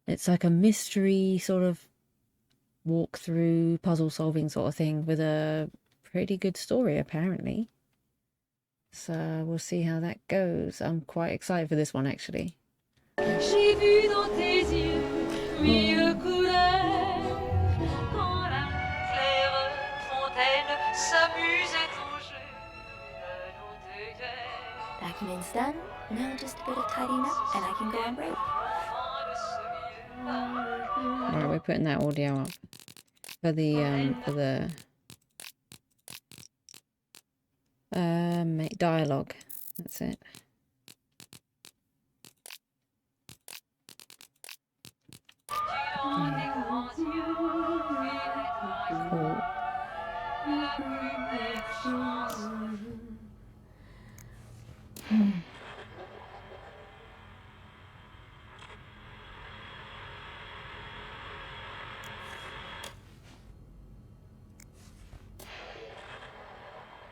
It's like a mystery sort of walk through puzzle solving sort of thing with a pretty good story apparently. So we'll see how that goes. I'm quite excited for this one actually. J'ai vu dans tes yeux mille Oh. couleurs quand la claire fontaine s'amusait au jeu de nos deux cœurs. Document's done. Now just a bit of tidying up and I can go on break. Alright, we're putting that audio up for the dialogue. That's it. Cool.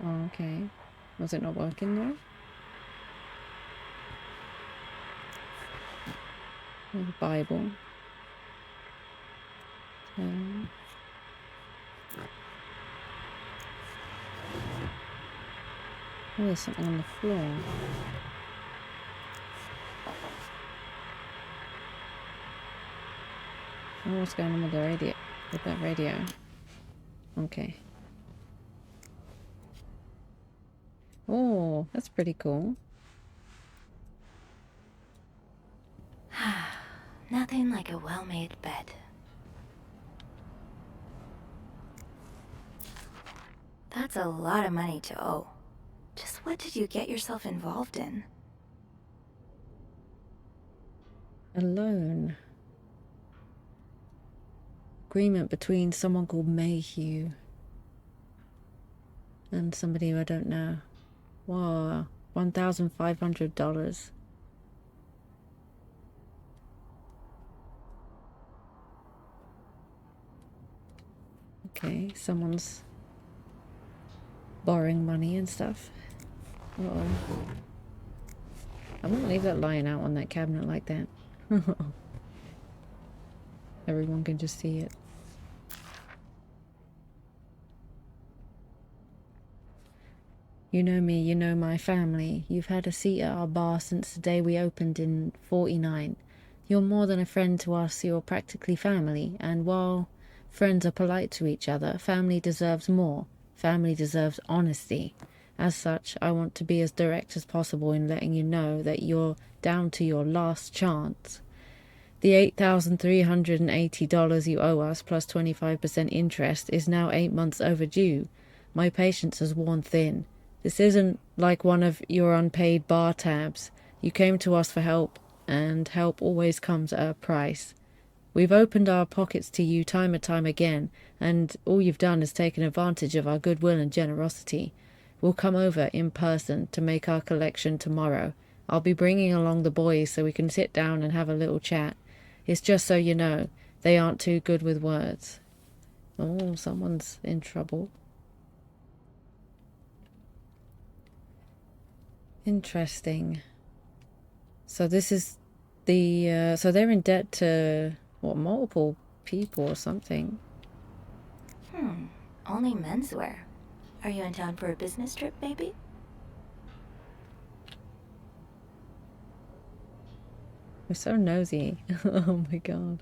Oh, okay. Was it not working though? The Bible. Oh, there's something on the floor. Oh, what's going on with the radio? With that radio? Okay. Oh, that's pretty cool. Nothing like a well-made bed. That's a lot of money to owe. Just what did you get yourself involved in? A loan. Agreement between someone called Mayhew and somebody who I don't know. Wow, $1,500. Okay, someone's borrowing money and stuff. Uh-oh. I wouldn't leave that lying out on that cabinet like that. Everyone can just see it. You know me, you know my family. You've had a seat at our bar since the day we opened in '49. You're more than a friend to us, you're practically family. And while friends are polite to each other, family deserves more. Family deserves honesty. As such, I want to be as direct as possible in letting you know that you're down to your last chance. The $8,380 you owe us plus 25% interest is now 8 months overdue. My patience has worn thin. This isn't like one of your unpaid bar tabs. You came to us for help, and help always comes at a price. We've opened our pockets to you time and time again, and all you've done is taken advantage of our goodwill and generosity. We'll come over in person to make our collection tomorrow. I'll be bringing along the boys so we can sit down and have a little chat. It's just so you know, they aren't too good with words. Oh, someone's in trouble. Interesting. So this is the, so they're in debt to, what, multiple people or something. Only menswear. Are you in town for a business trip, maybe? We're so nosy. Oh my god.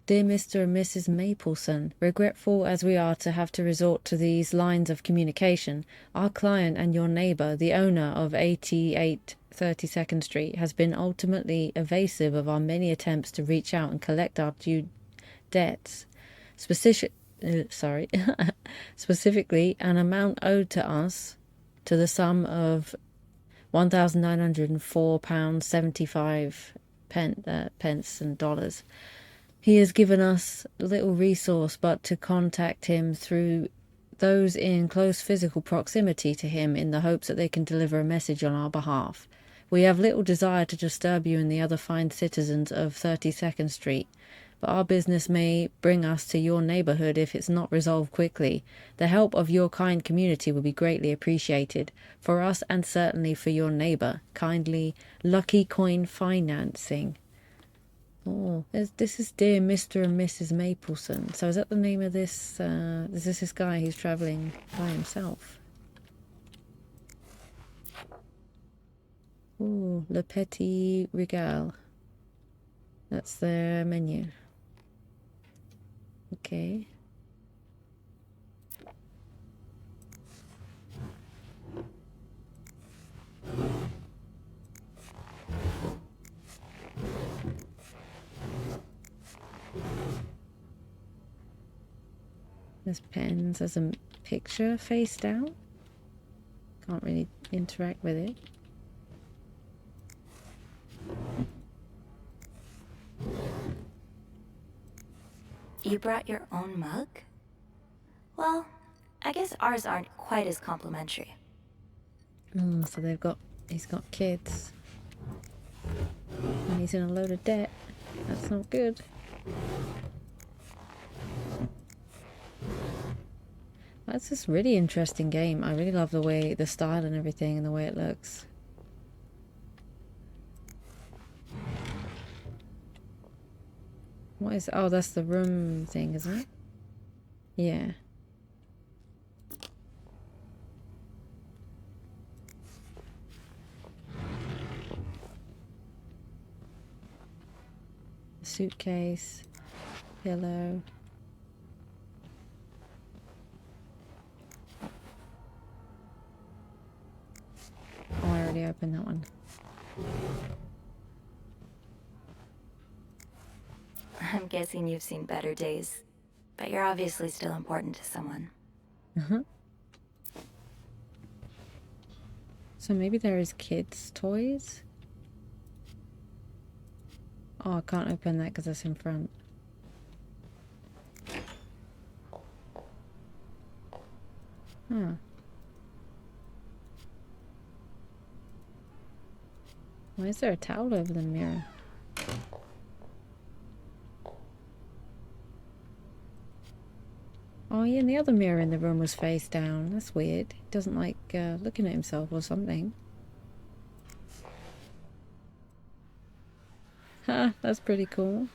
Dear Mr. and Mrs. Mapleson, regretful as we are to have to resort to these lines of communication, our client and your neighbor, the owner of 88 32nd Street, has been ultimately evasive of our many attempts to reach out and collect our due debts. Specifically, an amount owed to us to the sum of £1,904.75 pence and dollars. He has given us little resource but to contact him through those in close physical proximity to him in the hopes that they can deliver a message on our behalf. We have little desire to disturb you and the other fine citizens of 32nd Street, but our business may bring us to your neighborhood if it's not resolved quickly. The help of your kind community would be greatly appreciated for us and certainly for your neighbor. Kindly, Lucky Coin Financing. Oh, this is dear Mr. and Mrs. Mapleson. So is that the name of this? Is this guy who's traveling by himself? Oh, Le Petit Régal. That's their menu. Okay. There's pens, there's a picture face down. Can't really interact with it. You brought your own mug? Well, I guess ours aren't quite as complimentary. Oh, so he's got kids. And he's in a load of debt. That's not good. That's this really interesting game. I really love the style and everything and the way it looks. What is... Oh, that's the room thing, isn't it? Yeah. Suitcase. Pillow. Oh, I already opened that one. I'm guessing you've seen better days, but you're obviously still important to someone. So maybe there is kids' toys? Oh, I can't open that because that's in front. Huh. Why is there a towel over the mirror? Oh yeah, and the other mirror in the room was face down. That's weird. He doesn't like looking at himself or something. Ha, that's pretty cool.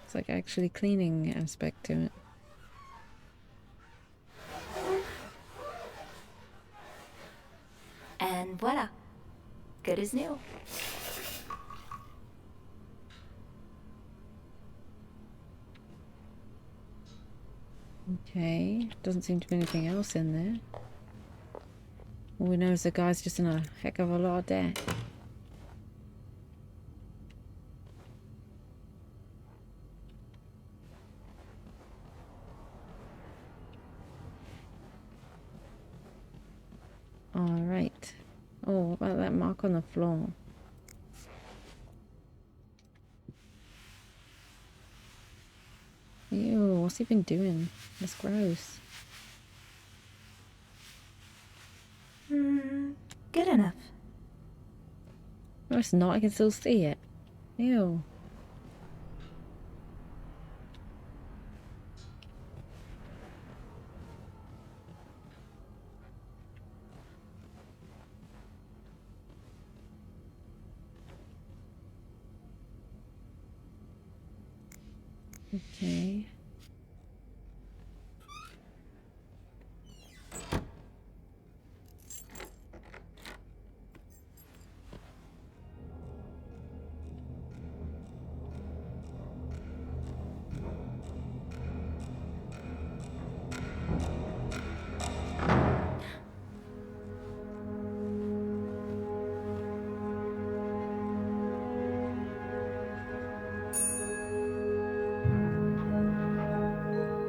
It's like actually cleaning aspect to it. And voila. Good as new. Okay, doesn't seem to be anything else in there. All we know is the guy's just in a heck of a lot of debt. Alright. Oh, what about that mark on the floor? Ew, what's he been doing? That's gross. Good enough. No, it's not. I can still see it. Ew. Okay.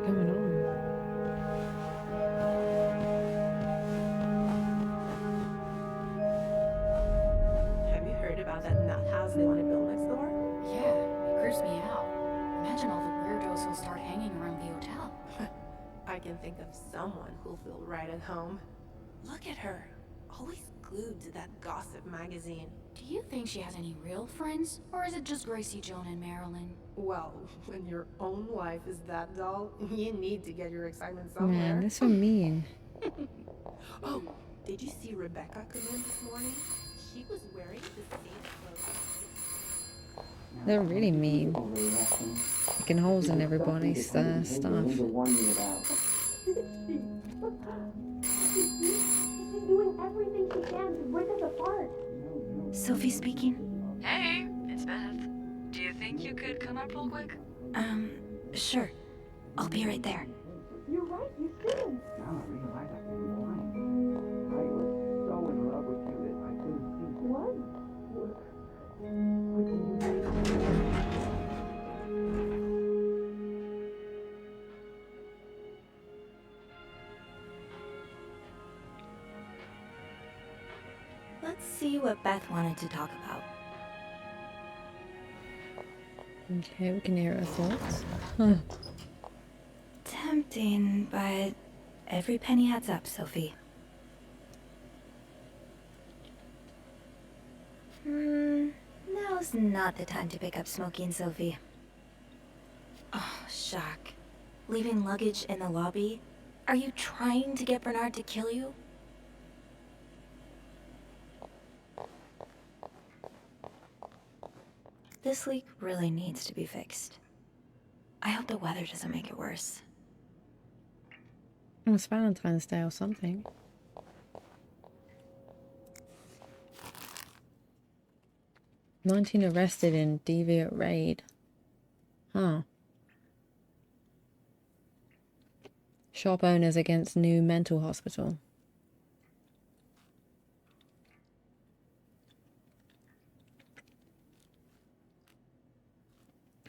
Going on? Have you heard about that nut house they want to build next door? Yeah, it creeps me out. Imagine all the weirdos who'll start hanging around the hotel. I can think of someone who'll feel right at home. Look at her, always glued to that gossip magazine. Do you think she has any real friends? Or is it just Gracie, Joan, and Marilyn? Well, when your own wife is that dull, you need to get your excitement somewhere. Man, that's so mean. Oh, did you see Rebecca come in this morning? She was wearing the same clothes. They're really mean. Picking holes in everybody's stuff. She's doing everything she can to break us apart. Sophie speaking. Hey, it's Beth. Do you think you could come up real quick? Sure. I'll be right there. You're right, you should. Now I realize I've been blind. I was so in love with you that I couldn't see. What? What can you do? Let's see what Beth wanted to talk about. Okay, we can hear her thoughts. Huh. Tempting, but every penny adds up, Sophie. Now's not the time to pick up smoking, Sophie. Oh, shock. Leaving luggage in the lobby? Are you trying to get Bernard to kill you? This leak really needs to be fixed. I hope the weather doesn't make it worse. Oh, it's Valentine's Day or something. 19 arrested in deviant raid. Huh. Shop owners against new mental hospital.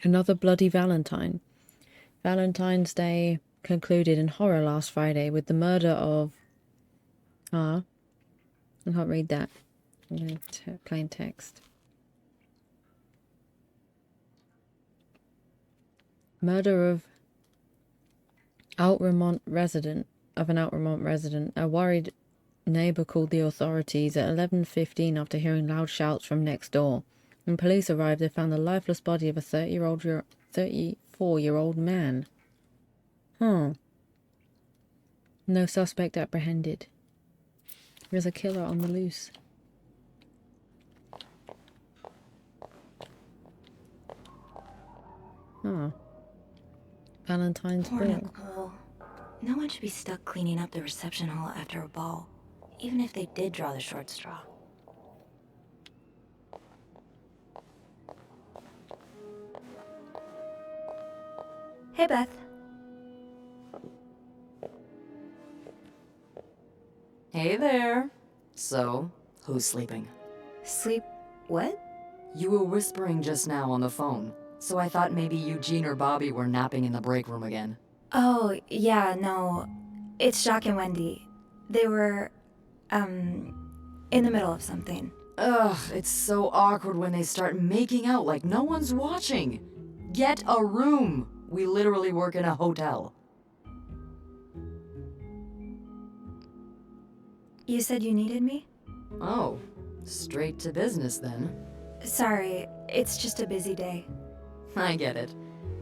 Another bloody Valentine. Valentine's Day concluded in horror last Friday with the murder of... I can't read that. Plain text. Murder of an Altamont resident. A worried neighbor called the authorities at 11:15 after hearing loud shouts from next door. When police arrived, they found the lifeless body of a 34-year-old man. Huh. No suspect apprehended. There's a killer on the loose. Oh. Valentine's Poor Ball. Nicole. No one should be stuck cleaning up the reception hall after a ball, even if they did draw the short straw. Hey, Beth. Hey there. So, who's sleeping? Sleep... what? You were whispering just now on the phone, so I thought maybe Eugene or Bobby were napping in the break room again. Oh, yeah, no. It's Jacques and Wendy. They were, in the middle of something. Ugh, it's so awkward when they start making out like no one's watching. Get a room. We literally work in a hotel. You said you needed me? Oh, straight to business then. Sorry, it's just a busy day. I get it.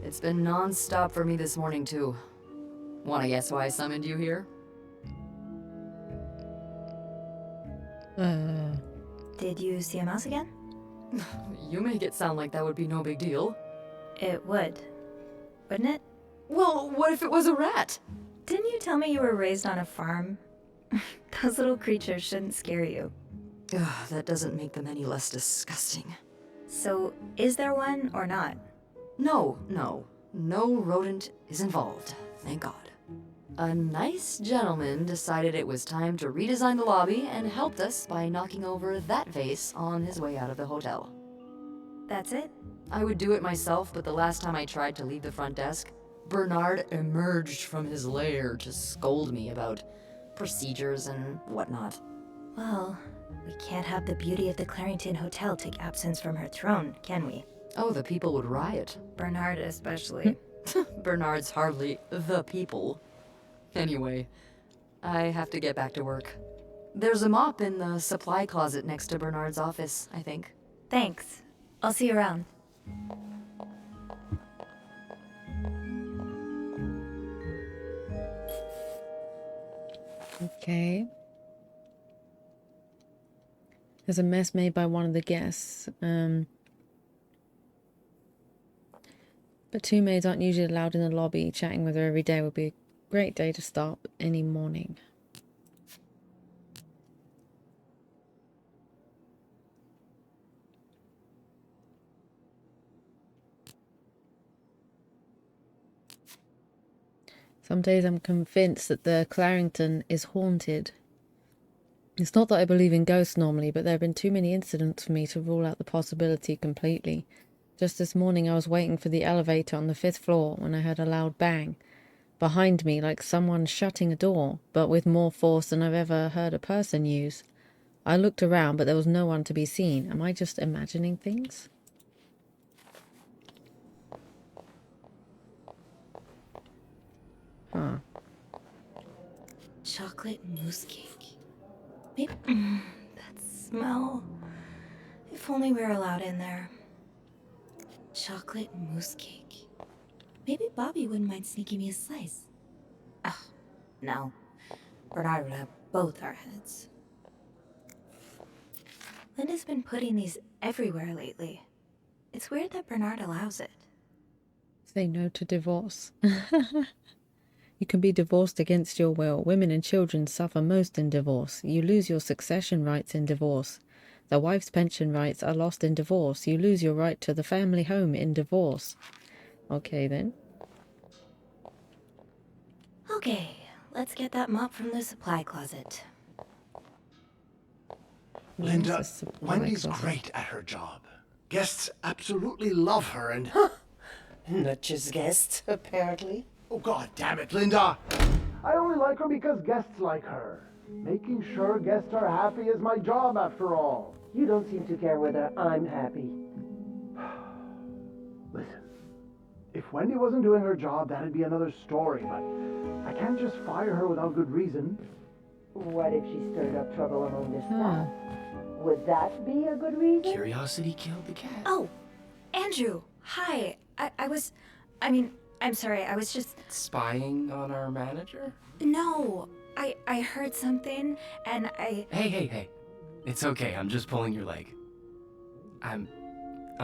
It's been non-stop for me this morning too. Wanna guess why I summoned you here? Did you see a mouse again? You make it sound like that would be no big deal. It would. Wouldn't it? Well, what if it was a rat? Didn't you tell me you were raised on a farm? Those little creatures shouldn't scare you. Ugh, that doesn't make them any less disgusting. So, is there one or not? No rodent is involved, thank God. A nice gentleman decided it was time to redesign the lobby and helped us by knocking over that vase on his way out of the hotel. That's it? I would do it myself, but the last time I tried to leave the front desk, Bernard emerged from his lair to scold me about procedures and whatnot. Well, we can't have the beauty of the Clarington Hotel take absence from her throne, can we? Oh, the people would riot. Bernard especially. Bernard's hardly the people. Anyway, I have to get back to work. There's a mop in the supply closet next to Bernard's office, I think. Thanks. I'll see you around. Okay. There's a mess made by one of the guests. But two maids aren't usually allowed in the lobby. Chatting with her every day would be a great day to start any morning. Some days I'm convinced that the Clarington is haunted. It's not that I believe in ghosts normally, but there have been too many incidents for me to rule out the possibility completely. Just this morning I was waiting for the elevator on the 5th floor when I heard a loud bang behind me, like someone shutting a door, but with more force than I've ever heard a person use. I looked around, but there was no one to be seen. Am I just imagining things? Huh. Chocolate mousse cake. Maybe that smell. If only we were allowed in there. Chocolate mousse cake. Maybe Bobby wouldn't mind sneaking me a slice. Oh, no. Bernard would have both our heads. Linda's been putting these everywhere lately. It's weird that Bernard allows it. Say no to divorce. You can be divorced against your will. Women and children suffer most in divorce. You lose your succession rights in divorce. The wife's pension rights are lost in divorce. You lose your right to the family home in divorce. Okay, then. Okay, let's get that mop from the supply closet. Linda, Where's the supply Wendy's closet? great at her job. Guests absolutely love her and... Not just guests, apparently. Oh, God damn it, Linda! I only like her because guests like her. Making sure guests are happy is my job, after all. You don't seem to care whether I'm happy. Listen, if Wendy wasn't doing her job, that'd be another story, but I can't just fire her without good reason. What if she stirred up trouble among the Huh. staff? Would that be a good reason? Curiosity killed the cat. Oh, Andrew, hi. I'm sorry, I was just... Spying on our manager? No, I heard something, and Hey. It's okay, I'm just pulling your leg. I'm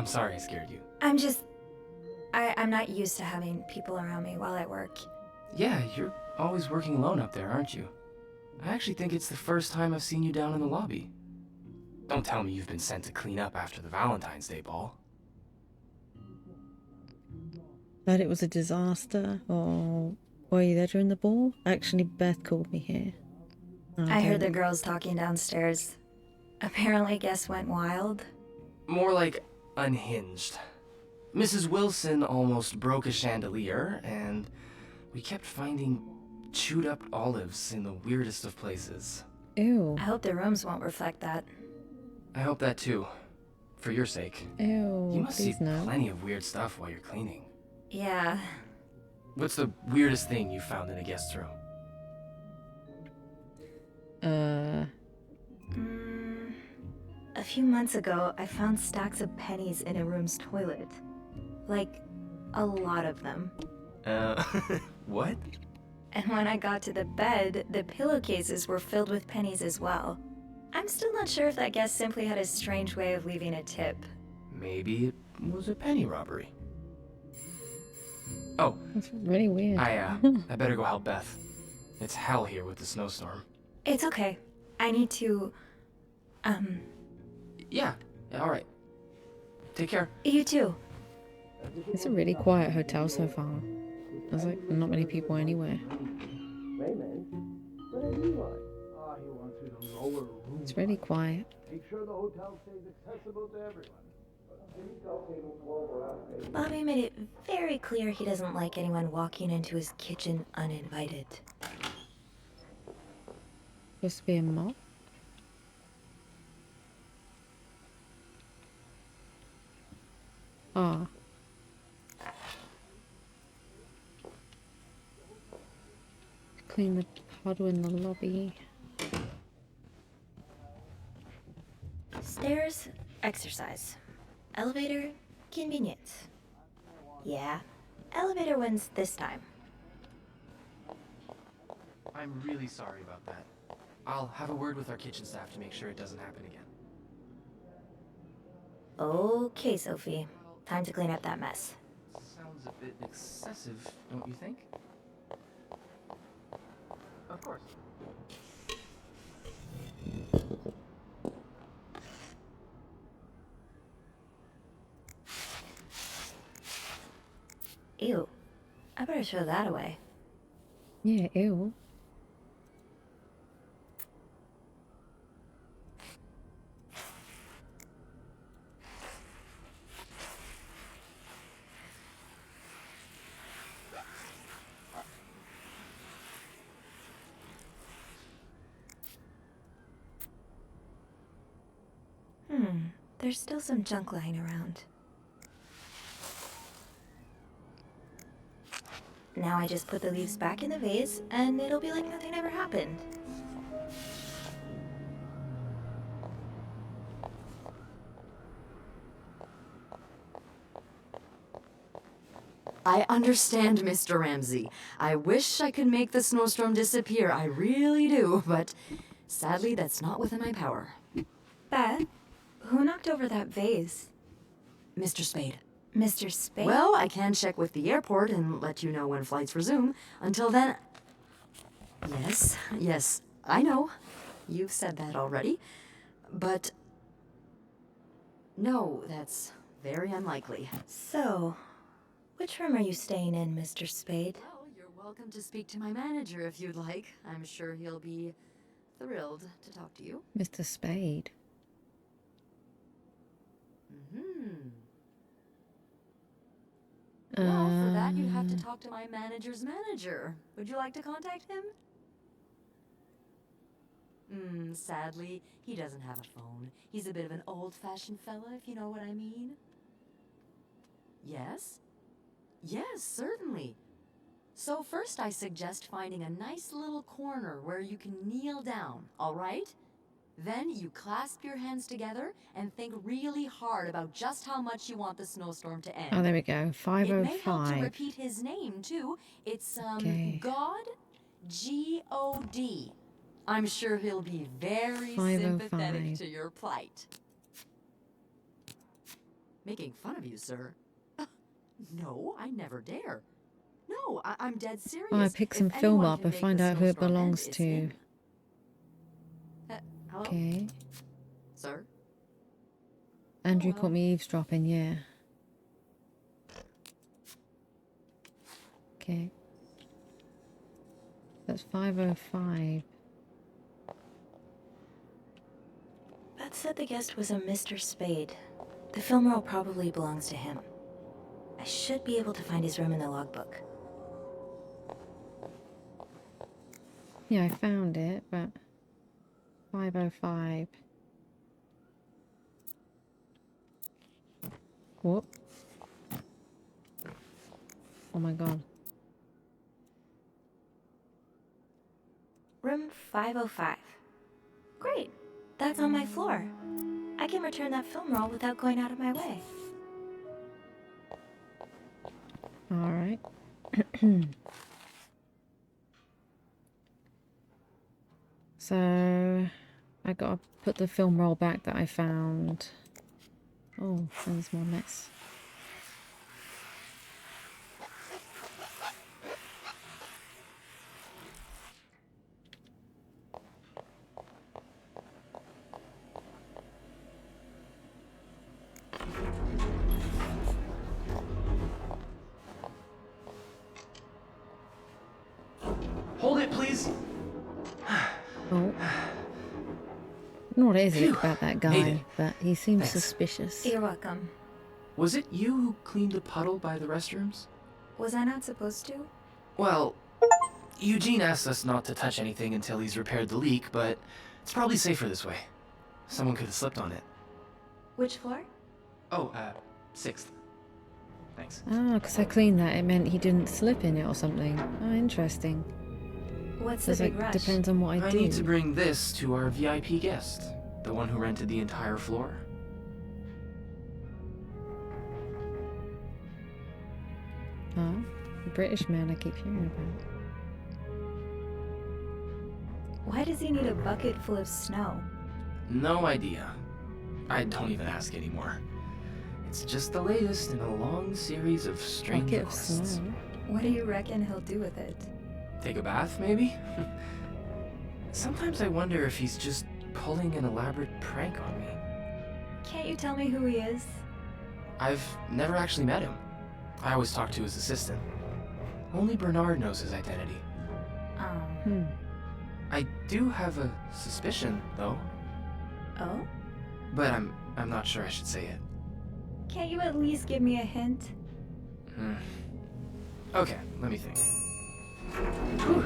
sorry I scared you. I'm not used to having people around me while I work. Yeah, you're always working alone up there, aren't you? I actually think it's the first time I've seen you down in the lobby. Don't tell me you've been sent to clean up after the Valentine's Day ball. That it was a disaster, or were you there during the ball? Actually, Beth called me here. I heard the girls talking downstairs. Apparently guests went wild. More like unhinged. Mrs. Wilson almost broke a chandelier, and we kept finding chewed up olives in the weirdest of places. Ew. I hope the rooms won't reflect that. I hope that too. For your sake. Ew, You must see please no. plenty of weird stuff while you're cleaning. Yeah. What's the weirdest thing you found in a guest room? A few months ago, I found stacks of pennies in a room's toilet. Like, a lot of them. What? And when I got to the bed, the pillowcases were filled with pennies as well. I'm still not sure if that guest simply had a strange way of leaving a tip. Maybe it was a penny robbery. Oh, That's really weird. I better go help Beth. It's hell here with the snowstorm. It's okay. I need to... Yeah, alright. Take care. You too. It's a really quiet hotel so far. There's like not many people anywhere. Raymond, what are you on? Ah, he wants you to lower room. It's really quiet. Make sure the hotel stays accessible to everyone. Bobby made it very clear he doesn't like anyone walking into his kitchen uninvited. Supposed to be a mop. Ah. Clean the puddle in the lobby. Stairs, exercise. Elevator, convenience. Yeah, elevator wins this time. I'm really sorry about that. I'll have a word with our kitchen staff to make sure it doesn't happen again. Okay, Sophie. Time to clean up that mess. Sounds a bit excessive, don't you think? Of course. Ew. I better throw that away. Yeah, ew. There's still some junk lying around. Now I just put the leaves back in the vase, and it'll be like nothing ever happened. I understand, Mr. Ramsey. I wish I could make the snowstorm disappear. I really do, but sadly, that's not within my power. Beth, who knocked over that vase? Mr. Spade. Mr. Spade? Well, I can check with the airport and let you know when flights resume. Until then... Yes, I know. You've said that already. But... no, that's very unlikely. So, which room are you staying in, Mr. Spade? Well, you're welcome to speak to my manager if you'd like. I'm sure he'll be thrilled to talk to you. Mr. Spade. Well, for that, you'd have to talk to my manager's manager. Would you like to contact him? Sadly, he doesn't have a phone. He's a bit of an old-fashioned fella, if you know what I mean. Yes? Yes, certainly. So first I suggest finding a nice little corner where you can kneel down, all right? Then you clasp your hands together and think really hard about just how much you want the snowstorm to end. Oh, there we go. 505. It may help to repeat his name, too. It's, Okay. God, G-O-D. I'm sure he'll be very 505. sympathetic to your plight. Making fun of you, sir. No, I never dare. No, I'm dead serious. Oh, I pick If some film anyone up can and make find the out who it snowstorm end, belongs it's to. him. Hello? Okay. Sir? Andrew Hello? caught me eavesdropping, yeah. Okay. That's 505. Beth said the guest was a Mr. Spade. The film roll probably belongs to him. I should be able to find his room in the logbook. Yeah, I found it, but 505. Whoop. Oh my god. Room 505. Great. That's on my floor. I can return that film roll without going out of my way. Alright. So, I gotta put the film roll back that I found. Oh, there's more mess. Hold it, please. Oh. I don't know what it is Phew. about that Made guy, it. but he seems Thanks. suspicious. You're welcome. Was it you who cleaned the puddle by the restrooms? Was I not supposed to? Well, Eugene asked us not to touch anything until he's repaired the leak, but it's probably safer this way. Someone could have slipped on it. Which floor? Oh, 6th. Thanks. Oh, because I cleaned that, it meant he didn't slip in it or something. Oh, interesting. What's So the it's big like, rush? depends on what I do. need to bring this to our VIP guest. The one who rented the entire floor? Oh, the British man I keep hearing about. Why does he need a bucket full of snow? No idea. I don't even ask anymore. It's just the latest in a long series of strange Bucket of requests. snow. What do you reckon he'll do with it? Take a bath, maybe? Sometimes I wonder if he's just pulling an elaborate prank on me. Can't you tell me who he is? I've never actually met him. I always talk to his assistant. Only Bernard knows his identity. Oh. I do have a suspicion, though, Oh? but I'm not sure I should say it. Can't you at least give me a hint? Okay, let me think. Whew.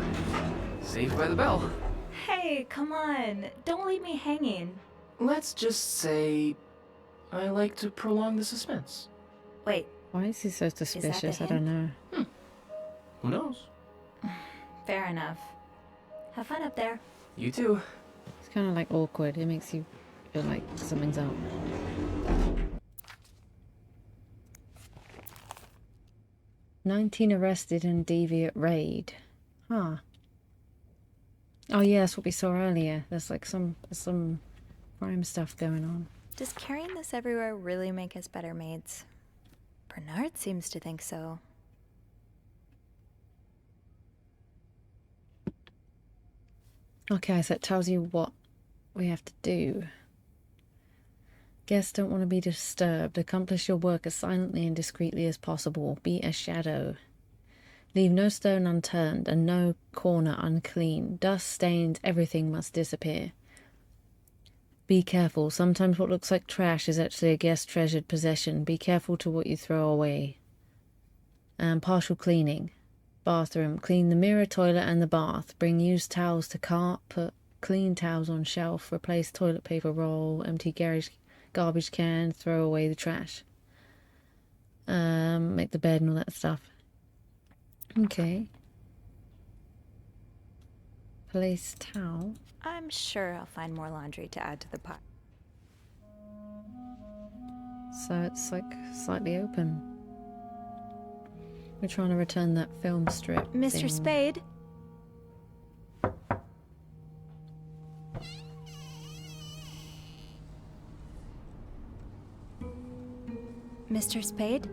Saved by the bell. Hey, come on. Don't leave me hanging. Let's just say I like to prolong the suspense. Wait, Why is he so the suspicious? I hint? don't know. Who knows? fair enough. Have fun up there. You too. It's kind of like awkward. It makes you feel like something's up. "19 arrested in deviant raid." Huh. Oh yeah, that's what we saw earlier. There's like some crime stuff going on. Does carrying this everywhere really make us better maids? Bernard seems to think so. Okay, so it tells you what we have to do. Guests don't want to be disturbed. Accomplish your work as silently and discreetly as possible. Be a shadow. Leave no stone unturned and no corner unclean. Dust, stains, everything must disappear. Be careful. Sometimes what looks like trash is actually a guest's treasured possession. Be careful to what you throw away. Partial cleaning. Bathroom. Clean the mirror, toilet, and the bath. Bring used towels to cart. Put clean towels on shelf. Replace toilet paper roll. Empty garbage can. Throw away the trash. Make the bed and all that stuff. Okay. Place towel. I'm sure I'll find more laundry to add to the pile. So it's like slightly open. We're trying to return that film strip. Mr. thing. Spade? Mr. Spade?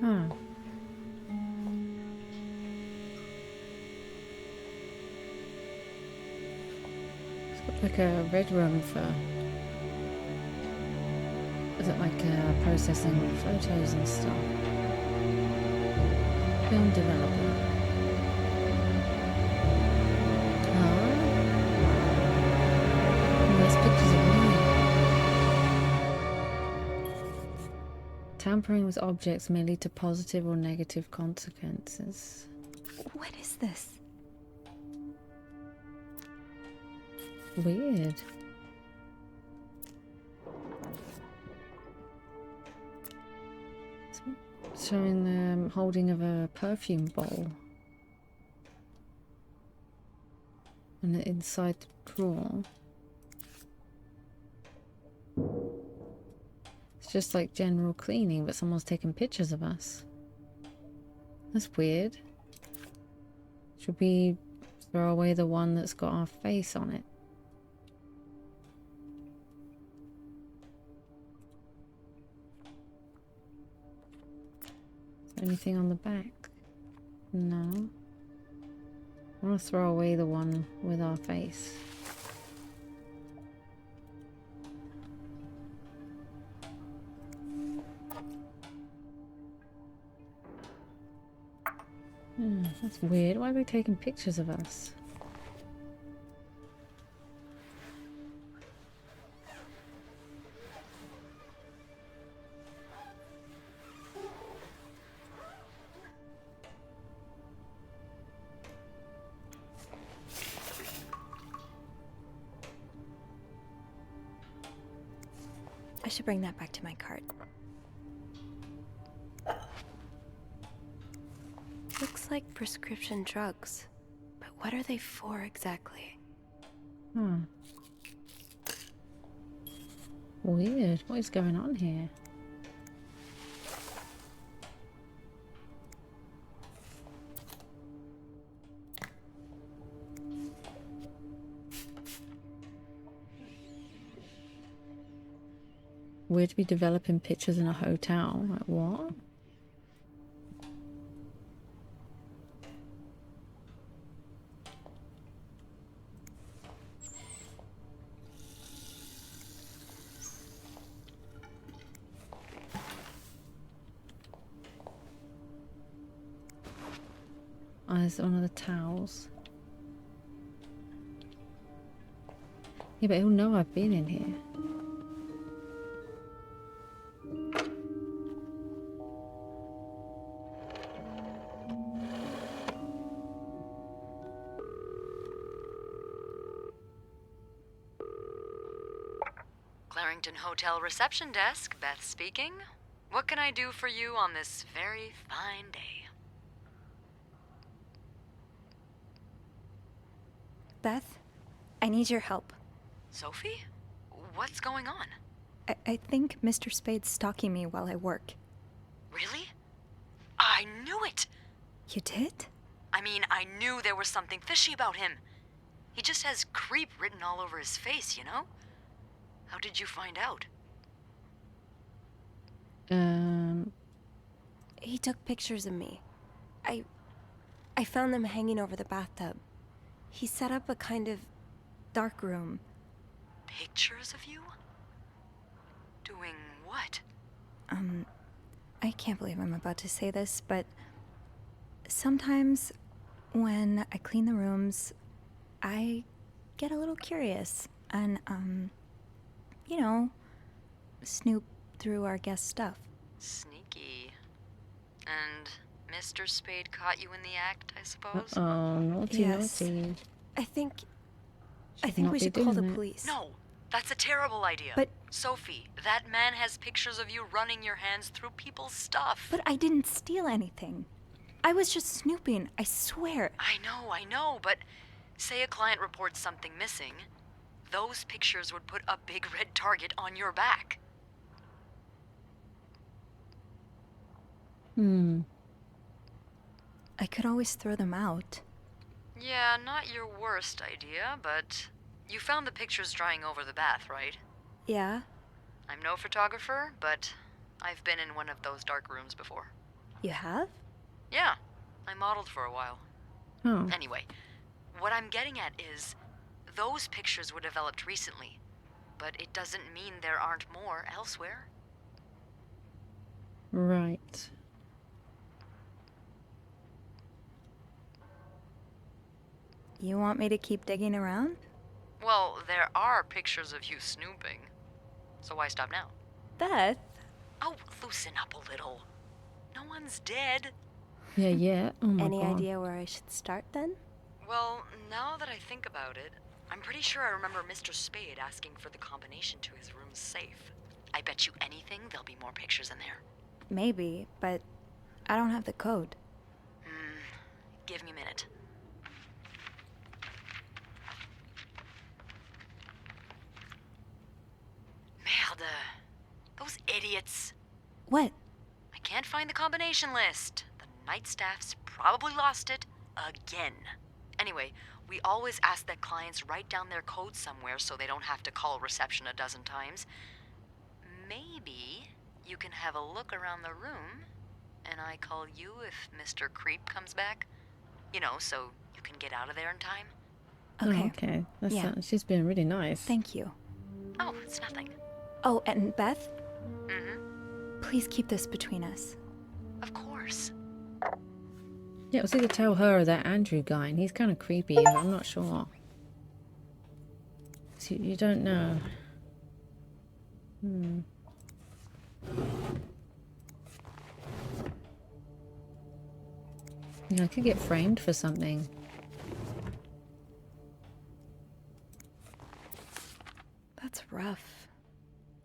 Huh. It's got like a red room for... Is it like processing photos and stuff? Film developer. Huh? Oh, there's pictures of me. Tampering with objects may lead to positive or negative consequences. What is this? Weird. It's showing the holding of a perfume bowl. And inside the drawer. It's just like general cleaning, but someone's taking pictures of us. That's weird. Should we throw away the one that's got our face on it? Is there anything on the back? No. I want to throw away the one with our face. That's weird. Why are they taking pictures of us? I should bring that back to my cart. Looks like prescription drugs. But what are they for exactly? Weird. What is going on here? Weird to be developing pictures in a hotel. Like, what? Oh, there's one of the towels. Yeah, but he'll know I've been in here. Clarington Hotel reception desk, Beth speaking. What can I do for you on this very fine day? Beth, I need your help. Sophie? What's going on? I think Mr. Spade's stalking me while I work. Really? I knew it! You did? I mean, I knew there was something fishy about him. He just has creep written all over his face, you know? How did you find out? He took pictures of me. I found them hanging over the bathtub. He set up a kind of dark room. Pictures of you? Doing what? I can't believe I'm about to say this, but sometimes when I clean the rooms, I get a little curious and, you know, snoop through our guest stuff. Sneaky. And Mr. Spade caught you in the act, I suppose? Oh, naughty, Yes. naughty. I think not we be should call the doing that. police. No, that's a terrible idea. But- Sophie, that man has pictures of you running your hands through people's stuff. But I didn't steal anything. I was just snooping, I swear. I know, but say a client reports something missing, those pictures would put a big red target on your back. I could always throw them out. Yeah, not your worst idea, but you found the pictures drying over the bath, right? Yeah? I'm no photographer, but I've been in one of those dark rooms before. You have? Yeah, I modeled for a while. Oh. Anyway, what I'm getting at is, those pictures were developed recently, but it doesn't mean there aren't more elsewhere. Right. You want me to keep digging around? Well, there are pictures of you snooping, so why stop now? Beth? Oh, loosen up a little. No one's dead. Yeah. Oh my Any god. idea where I should start then? Well, now that I think about it, I'm pretty sure I remember Mr. Spade asking for the combination to his room's safe. I bet you anything there'll be more pictures in there. Maybe, but I don't have the code. Give me a minute. Merde. Those idiots. What? I can't find the combination list. The night staff's probably lost it again. Anyway, we always ask that clients write down their code somewhere so they don't have to call reception a dozen times. Maybe you can have a look around the room, and I call you if Mr. Creep comes back. You know, so you can get out of there in time. Okay. Oh, okay. That's Yeah. she's been really nice. Thank you. Oh, it's nothing. Oh, and Beth, Mm-hmm. please keep this between us. Of course. Yeah, it was either tell her or that Andrew guy, and he's kind of creepy. I'm not sure. So you don't know. Yeah, I could get framed for something. That's rough.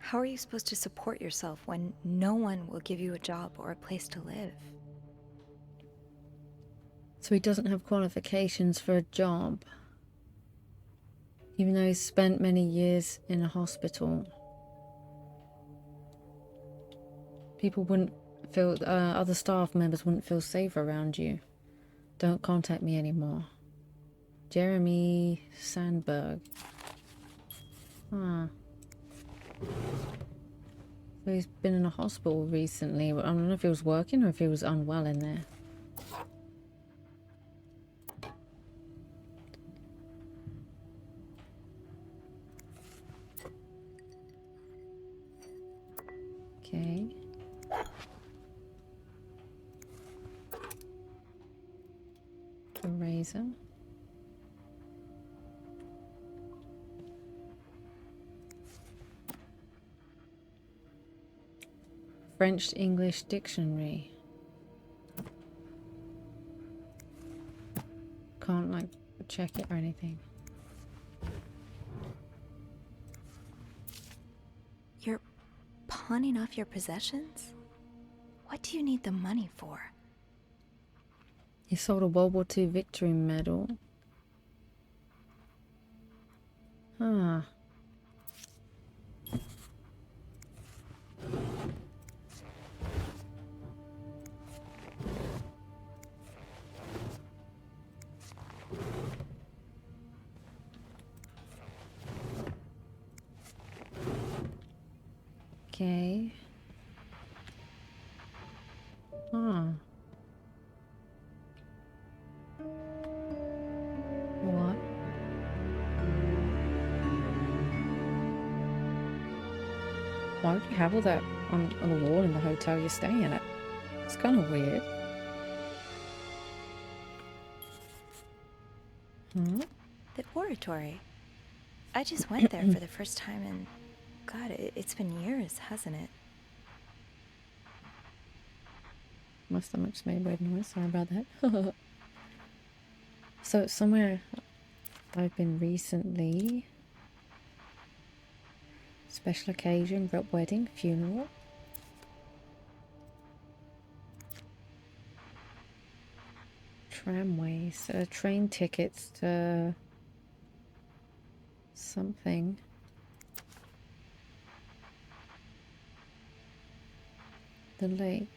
How are you supposed to support yourself when no one will give you a job or a place to live? So he doesn't have qualifications for a job, even though he's spent many years in a hospital. People wouldn't feel, other staff members wouldn't feel safe around you. Don't contact me anymore. Jeremy Sandberg. Huh. So he's been in a hospital recently. I don't know if he was working or if he was unwell in there. Okay. Eraser. French English dictionary. Can't like check it or anything. You're pawning off your possessions? What do you need the money for? He sold a World War II victory medal. Huh. Okay. Huh. What? Why would you have all that on the wall in the hotel you're staying at? It's kind of weird. Hmm? The oratory. I just went there for the first time and... God, it's been years, hasn't it? My stomach's made weird noise. Sorry about that. So it's somewhere I've been recently. Special occasion, wedding, funeral. Tramways, train tickets to something. The lake.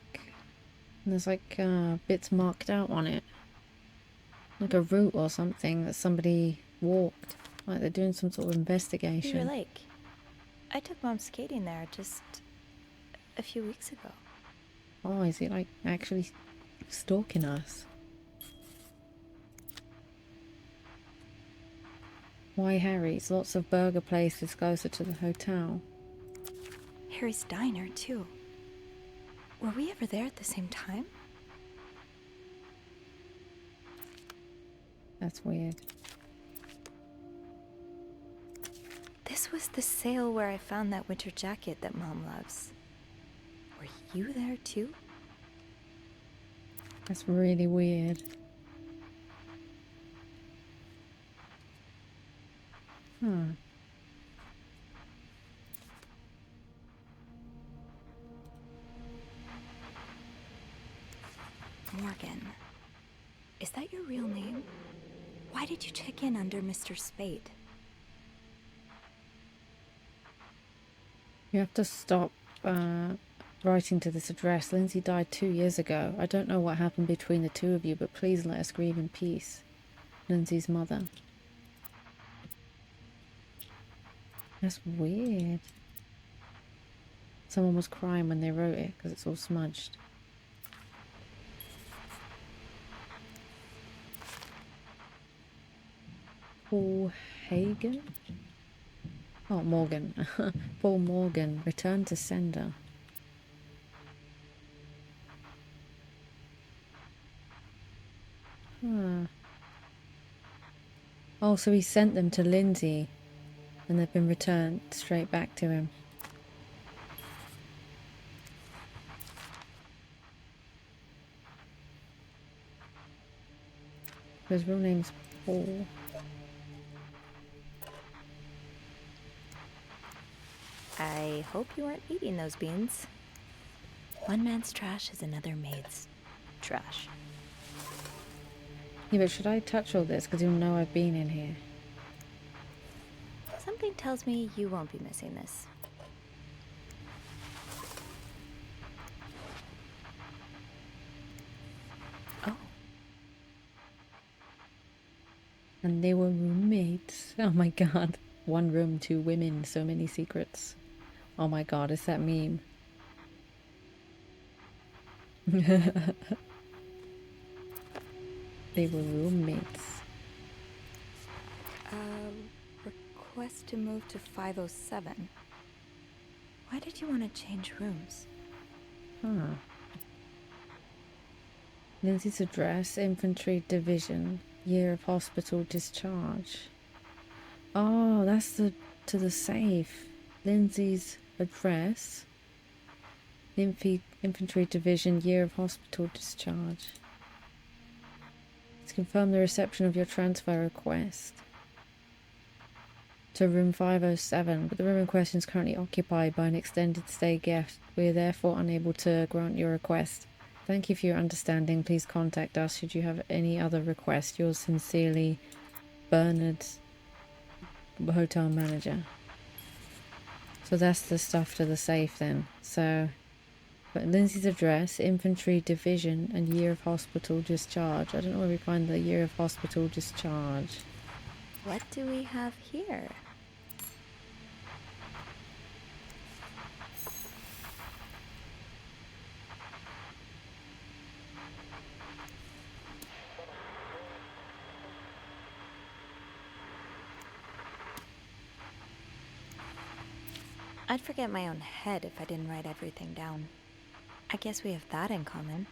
And there's like bits marked out on it. Like a route or something that somebody walked. Like they're doing some sort of investigation. Beaver Lake. I took Mom skating there just a few weeks ago. Oh, is he like actually stalking us? Why Harry's? Lots of burger places closer to the hotel. Harry's Diner, too. Were we ever there at the same time? That's weird. This was the sale where I found that winter jacket that Mom loves. Were you there, too? That's really weird. Huh. Morgan. Is that your real name? Why did you check in under Mr. Spade? You have to stop writing to this address. Lindsay died 2 years ago. I don't know what happened between the two of you, but please let us grieve in peace. Lindsay's mother. That's weird. Someone was crying when they wrote it because it's all smudged. Paul Hagen? Oh, Morgan. Paul Morgan. Return to sender. Huh. Oh, so he sent them to Lindsay, and they've been returned straight back to him. His real name's Paul. I hope you weren't eating those beans. One man's trash is another maid's trash. Yeah, but should I touch all this? Because you'll know I've been in here. Something tells me you won't be missing this. Oh. And they were roommates. Oh my god. One room, two women, so many secrets. Oh my god, is that meme? They were roommates. Request to move to 507. Why did you want to change rooms? Huh. Lindsay's address, infantry division, year of hospital discharge. Oh, that's to the safe. Lindsay's address, infantry division, year of hospital discharge. Let's confirm the reception of your transfer request to room 507, but the room in question is currently occupied by an extended stay guest. We are therefore unable to grant your request. Thank you for your understanding. Please contact us should you have any other request. Yours sincerely, Bernard, hotel manager. So that's the stuff to the safe then. So, but Lindsay's address, infantry division, and year of hospital discharge. I don't know where we find the year of hospital discharge. What do we have here? I'd forget my own head if I didn't write everything down. I guess we have that in common.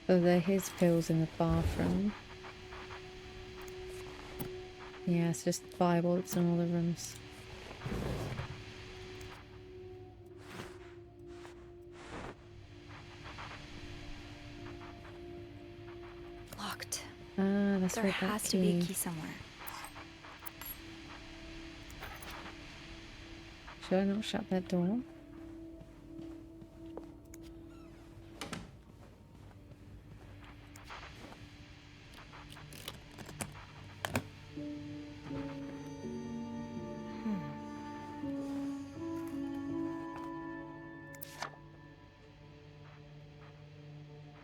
So they're his pills in the bathroom. Yeah, it's just Bible, it's in all the rooms. Locked. Ah, that's there right. has to be a key somewhere. Should I not shut that door?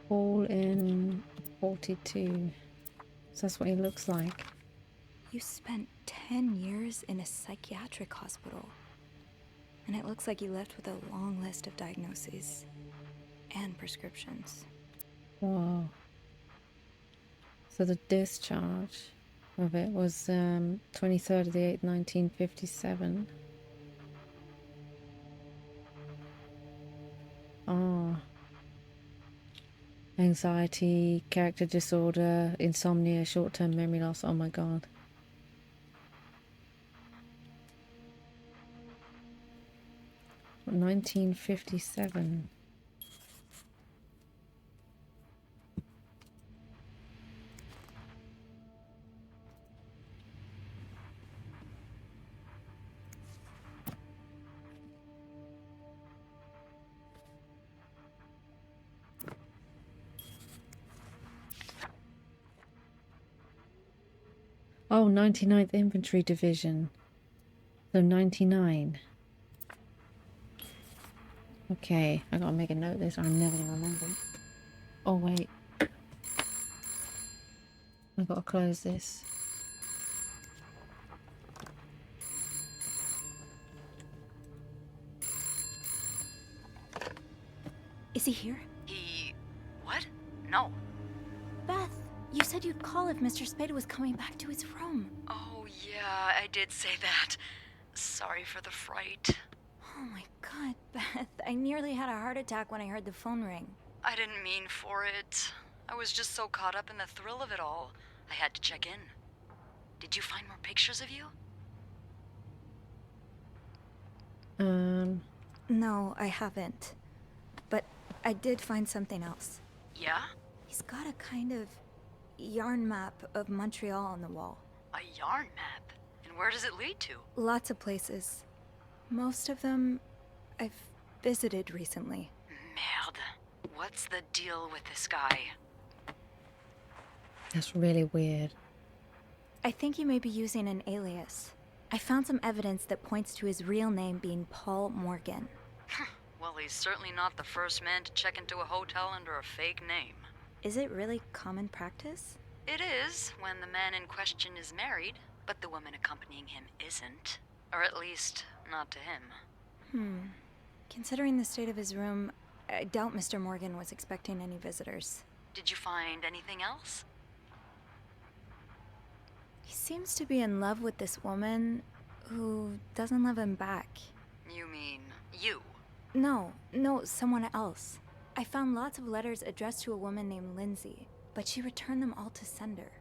All in 42. So that's what he looks like. You spent 10 years in a psychiatric hospital. And it looks like you left with a long list of diagnoses and prescriptions. Wow. So the discharge of it was 23rd of the 8th, 1957. Oh. Anxiety, character disorder, insomnia, short-term memory loss. Oh my god. What, 1957? Oh, 99th Infantry Division. So 99. Okay, I gotta make a note of this or I'm never gonna remember. Oh wait. I gotta close this. Is he here? What? No. Beth, you said you'd call if Mr. Spade was coming back to his room. Oh, yeah, I did say that. Sorry for the fright. Oh my god, Beth. I nearly had a heart attack when I heard the phone ring. I didn't mean for it. I was just so caught up in the thrill of it all, I had to check in. Did you find more pictures of you? No, I haven't. But I did find something else. Yeah? He's got a kind of yarn map of Montreal on the wall. A yarn map? And where does it lead to? Lots of places. Most of them I've visited recently. Merde. What's the deal with this guy? That's really weird. I think he may be using an alias. I found some evidence that points to his real name being Paul Morgan. Well, he's certainly not the first man to check into a hotel under a fake name. Is it really common practice? It is, when the man in question is married, but the woman accompanying him isn't. Or at least, not to him. Considering the state of his room, I doubt Mr. Morgan was expecting any visitors. Did you find anything else? He seems to be in love with this woman who doesn't love him back. You mean you? No, someone else. I found lots of letters addressed to a woman named Lindsay, but she returned them all to sender,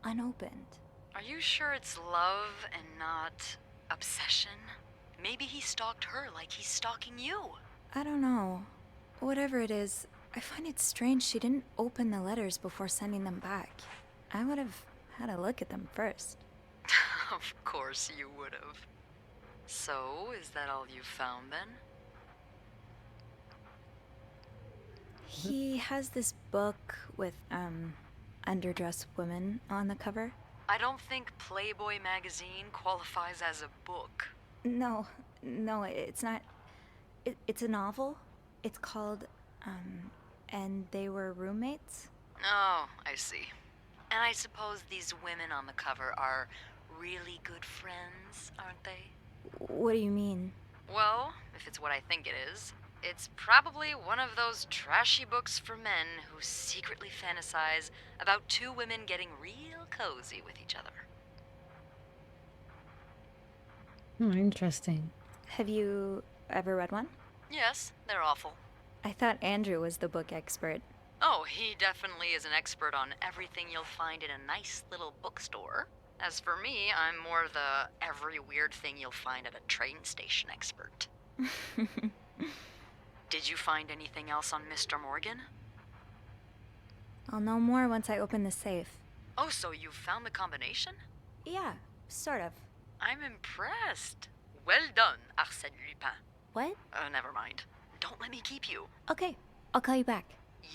unopened. Are you sure it's love and not obsession? Maybe he stalked her like he's stalking you. I don't know. Whatever it is, I find it strange she didn't open the letters before sending them back. I would have had a look at them first. Of course you would have. So, is that all you found then? He has this book with, underdressed women on the cover. I don't think Playboy magazine qualifies as a book. No, it's not. It's a novel. It's called, And They Were Roommates. Oh, I see. And I suppose these women on the cover are really good friends, aren't they? What do you mean? Well, if it's what I think it is, it's probably one of those trashy books for men who secretly fantasize about two women getting real cozy with each other. Oh, interesting. Have you ever read one? Yes, they're awful. I thought Andrew was the book expert. Oh, he definitely is an expert on everything you'll find in a nice little bookstore. As for me, I'm more the every weird thing you'll find at a train station expert. Did you find anything else on Mr. Morgan? I'll know more once I open the safe. Oh, so you found the combination? Yeah, sort of. I'm impressed. Well done, Arsène Lupin. What? Never mind. Don't let me keep you. Okay, I'll call you back.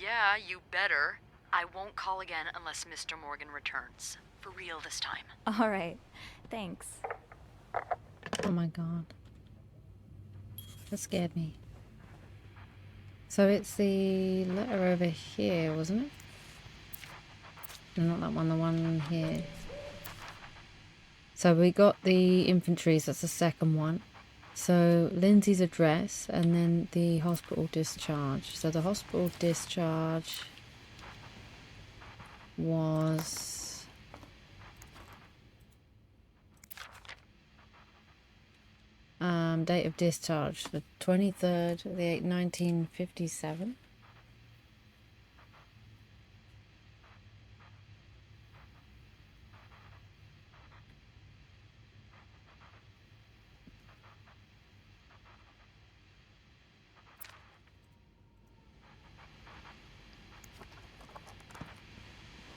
Yeah, you better. I won't call again unless Mr. Morgan returns. For real this time. All right, thanks. Oh my god. That scared me. So it's the letter over here, wasn't it? No, not that one, the one here. So we got the infantries, that's the second one. So Lindsay's address and then the hospital discharge. So the hospital discharge was date of discharge, the 23rd of the 8th, 1957.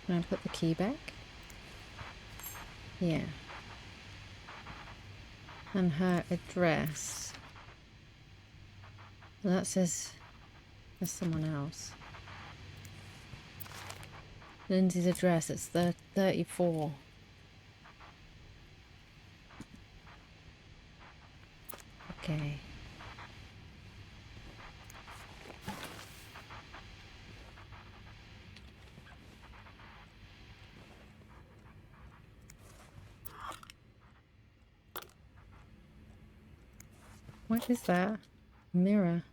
Can I put the key back? Yeah. And her address. Well, that says there's someone else. Lindsay's address, it's the 34. Okay. What is that? Mirror.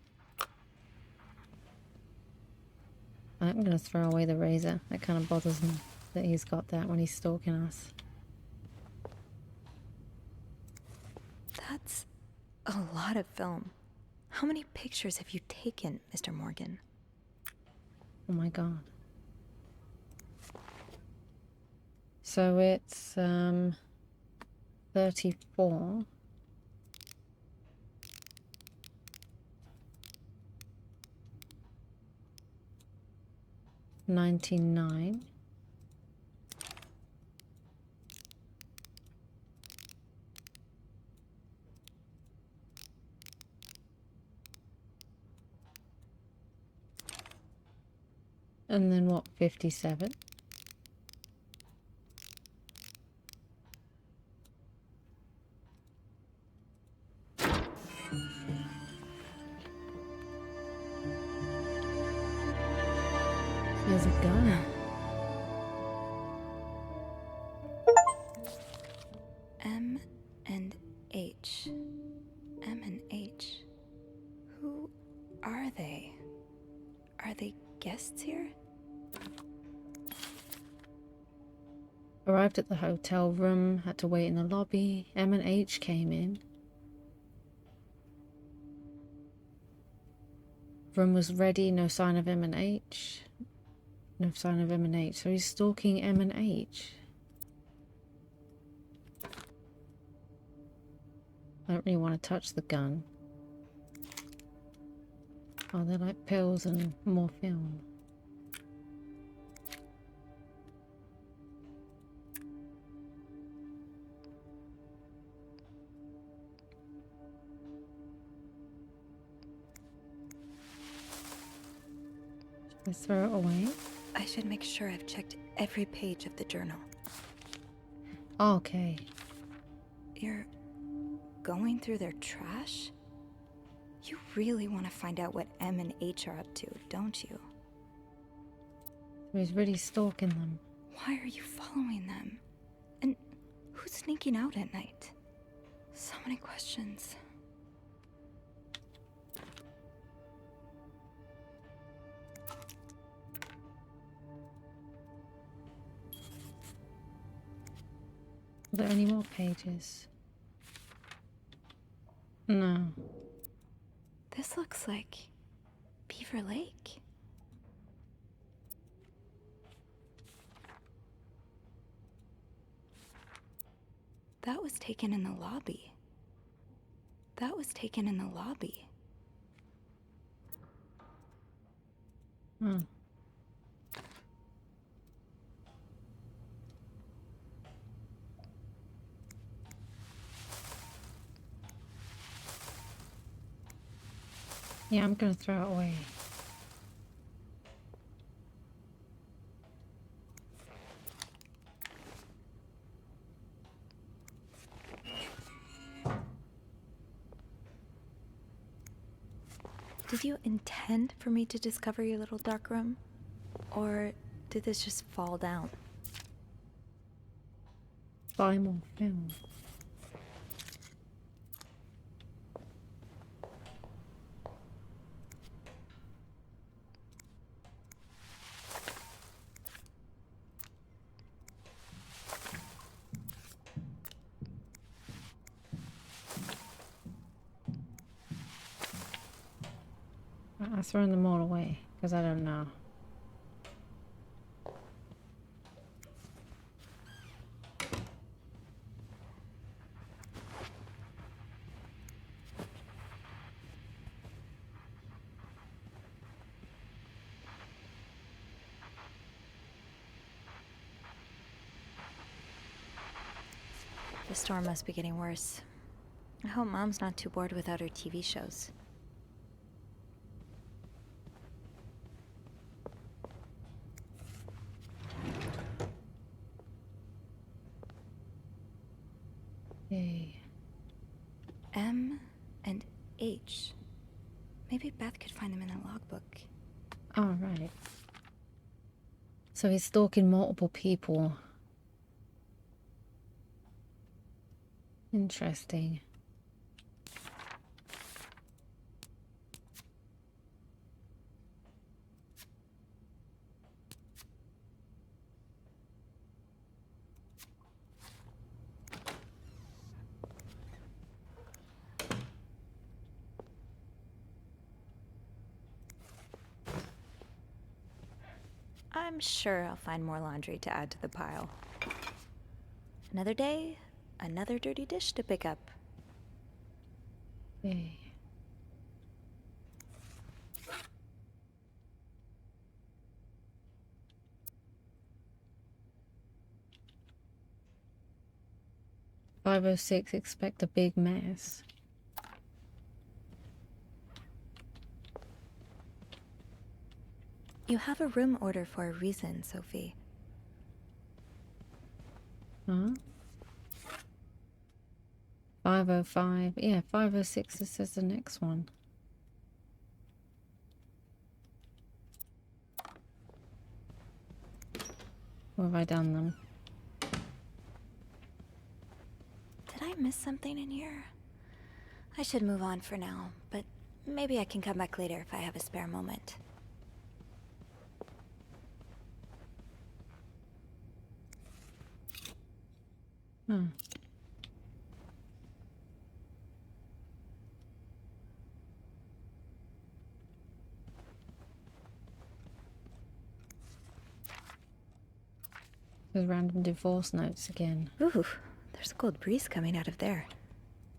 I'm gonna throw away the razor. That kind of bothers me that he's got that when he's stalking us. That's a lot of film. How many pictures have you taken, Mr. Morgan? Oh my god. So it's 34. $99. And then what, 57? There's a gun. M and H. M and H. Who are they? Are they guests here? Arrived at the hotel room, had to wait in the lobby. M and H came in. Room was ready, no sign of M and H. No sign of M and H. So he's stalking M and H. I don't really want to touch the gun. Oh, they're like pills and more film. Let's throw it away. I should make sure I've checked every page of the journal. Okay. You're going through their trash? You really want to find out what M and H are up to, don't you? He's really stalking them. Why are you following them? And who's sneaking out at night? So many questions. Are there any more pages? No. This looks like Beaver Lake. That was taken in the lobby. That was taken in the lobby. Hmm. Yeah, I'm gonna throw it away. Did you intend for me to discover your little dark room? Or did this just fall down? Buy more film. I'm throwing them all away because I don't know. The storm must be getting worse. I hope Mom's not too bored without her TV shows. Yay. M and H. Maybe Beth could find them in the logbook. Oh, right. So he's stalking multiple people. Interesting. I'm sure I'll find more laundry to add to the pile. Another day, another dirty dish to pick up. Yay. "506, expect a big mess." You have a room order for a reason, Sophie. Huh? 505. Yeah, 506 is just the next one. Or have I done them? Did I miss something in here? I should move on for now, but maybe I can come back later if I have a spare moment. Hmm. There's random divorce notes again. Ooh, there's a cold breeze coming out of there.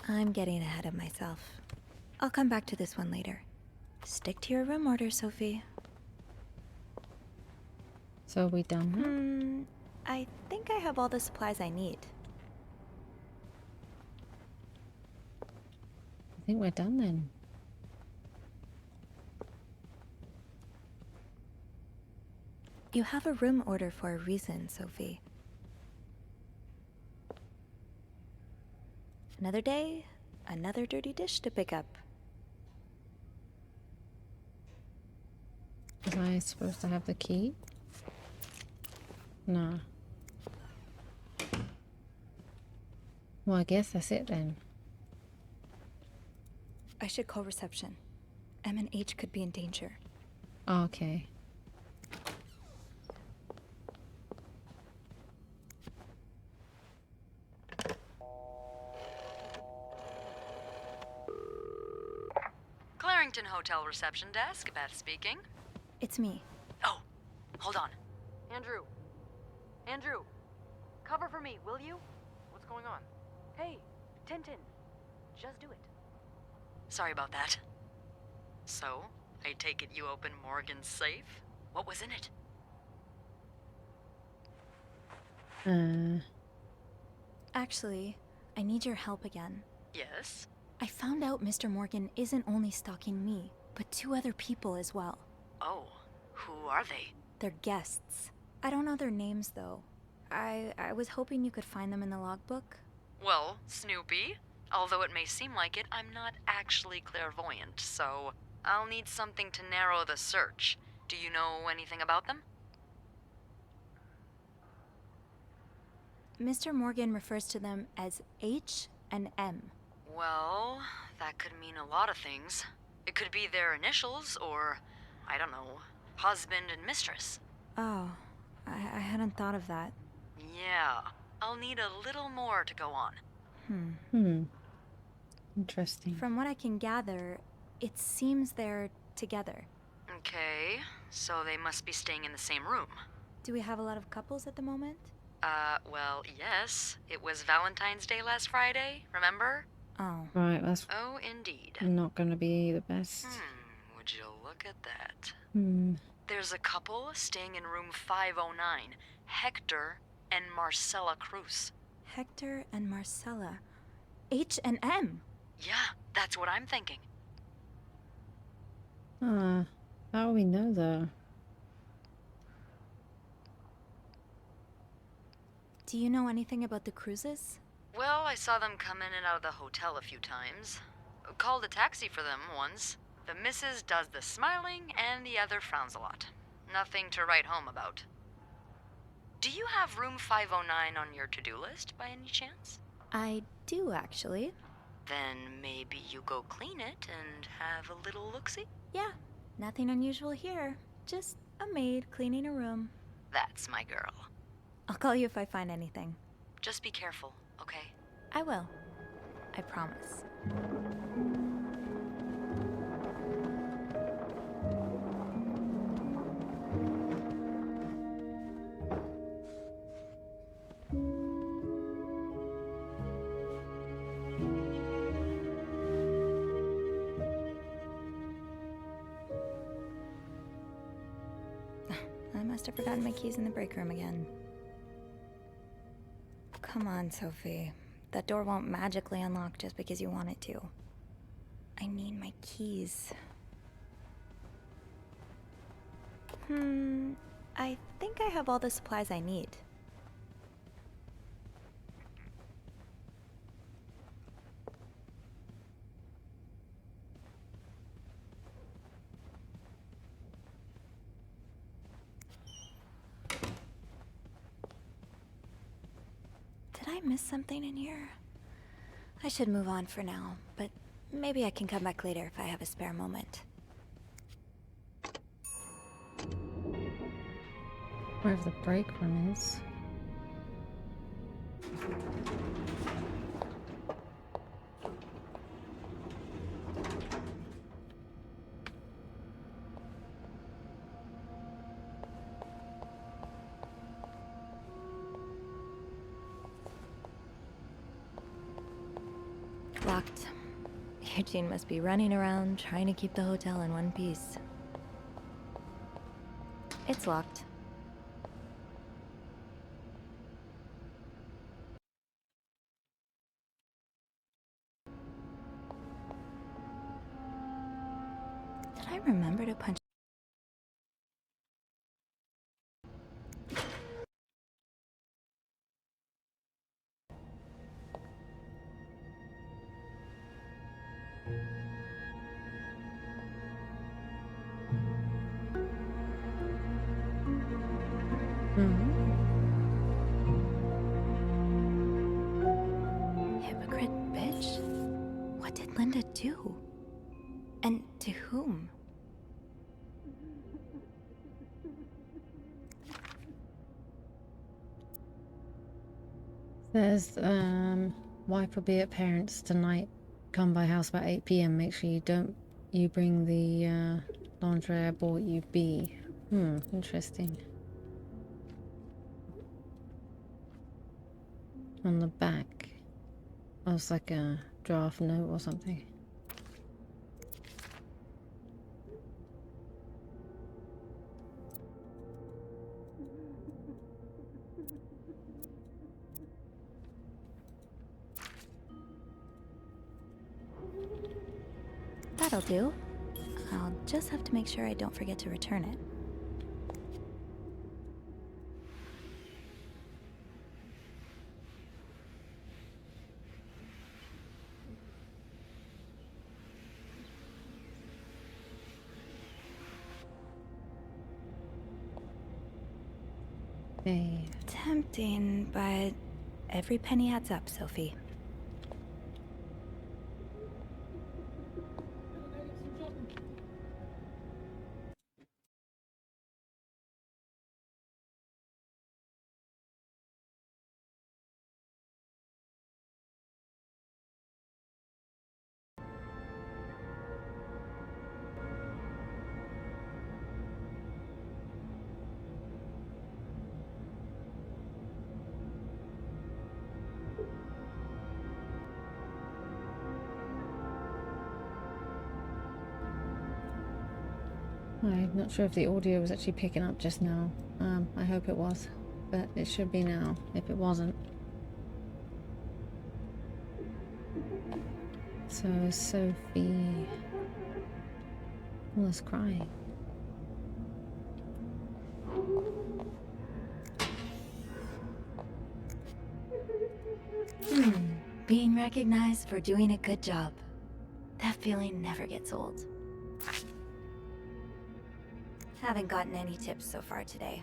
I'm getting ahead of myself. I'll come back to this one later. Stick to your room order, Sophie. So are we done now? I think I have all the supplies I need. I think we're done then. You have a room order for a reason, Sophie. Another day, another dirty dish to pick up. Was I supposed to have the key? No. Well, I guess that's it then. I should call reception. M and H could be in danger. Oh, okay. Clarington Hotel reception desk, Beth speaking. It's me. Oh, hold on. Andrew. Andrew. Cover for me, will you? What's going on? Hey, Tintin. Just do it. Sorry about that. So, I take it you opened Morgan's safe? What was in it? Actually, I need your help again. Yes? I found out Mr. Morgan isn't only stalking me, but 2 other people as well. Oh, who are they? They're guests. I don't know their names, though. I was hoping you could find them in the logbook. Well, Snoopy, although it may seem like it, I'm not actually clairvoyant, so I'll need something to narrow the search. Do you know anything about them? Mr. Morgan refers to them as H and M. Well, that could mean a lot of things. It could be their initials, or, I don't know, husband and mistress. Oh, I hadn't thought of that. Yeah, I'll need a little more to go on. Interesting. From what I can gather, it seems they're together. Okay, so they must be staying in the same room. Do we have a lot of couples at the moment? Well, yes. It was Valentine's Day last Friday, remember? Oh. Right, that's Oh, indeed. not going to be the best. Would you look at that? There's a couple staying in room 509, Hector and Marcella Cruz. Hector and Marcella. H and M. Yeah, that's what I'm thinking. How do we know though? Do you know anything about the Cruzes? Well, I saw them come in and out of the hotel a few times. Called a taxi for them once. The missus does the smiling and the other frowns a lot. Nothing to write home about. Do you have room 509 on your to-do list by any chance? I do, actually. Then maybe you go clean it and have a little look-see? Yeah, nothing unusual here. Just a maid cleaning a room. That's my girl. I'll call you if I find anything. Just be careful, okay? I will. I promise. I must have forgotten my keys in the break room again. Come on, Sophie. That door won't magically unlock just because you want it to. I need my keys. I think I have all the supplies I need. Did I miss something in here? I should move on for now, but maybe I can come back later if I have a spare moment. Wherever the break room is. Locked. Eugene must be running around trying to keep the hotel in one piece. It's locked. Did I remember to punch? Hypocrite bitch? What did Linda do? And to whom? There's wife will be at parents tonight. Come by house about 8 p.m. Make sure you bring the lingerie I bought you B. Interesting. On the back. Oh, it's like a draft note or something. That'll do. I'll just have to make sure I don't forget to return it. Hey. Tempting, but every penny adds up, Sophie. I'm not sure if the audio was actually picking up just now. I hope it was, but it should be now if it wasn't. So Sophie was crying. Being recognized for doing a good job. That feeling never gets old. Haven't gotten any tips so far today.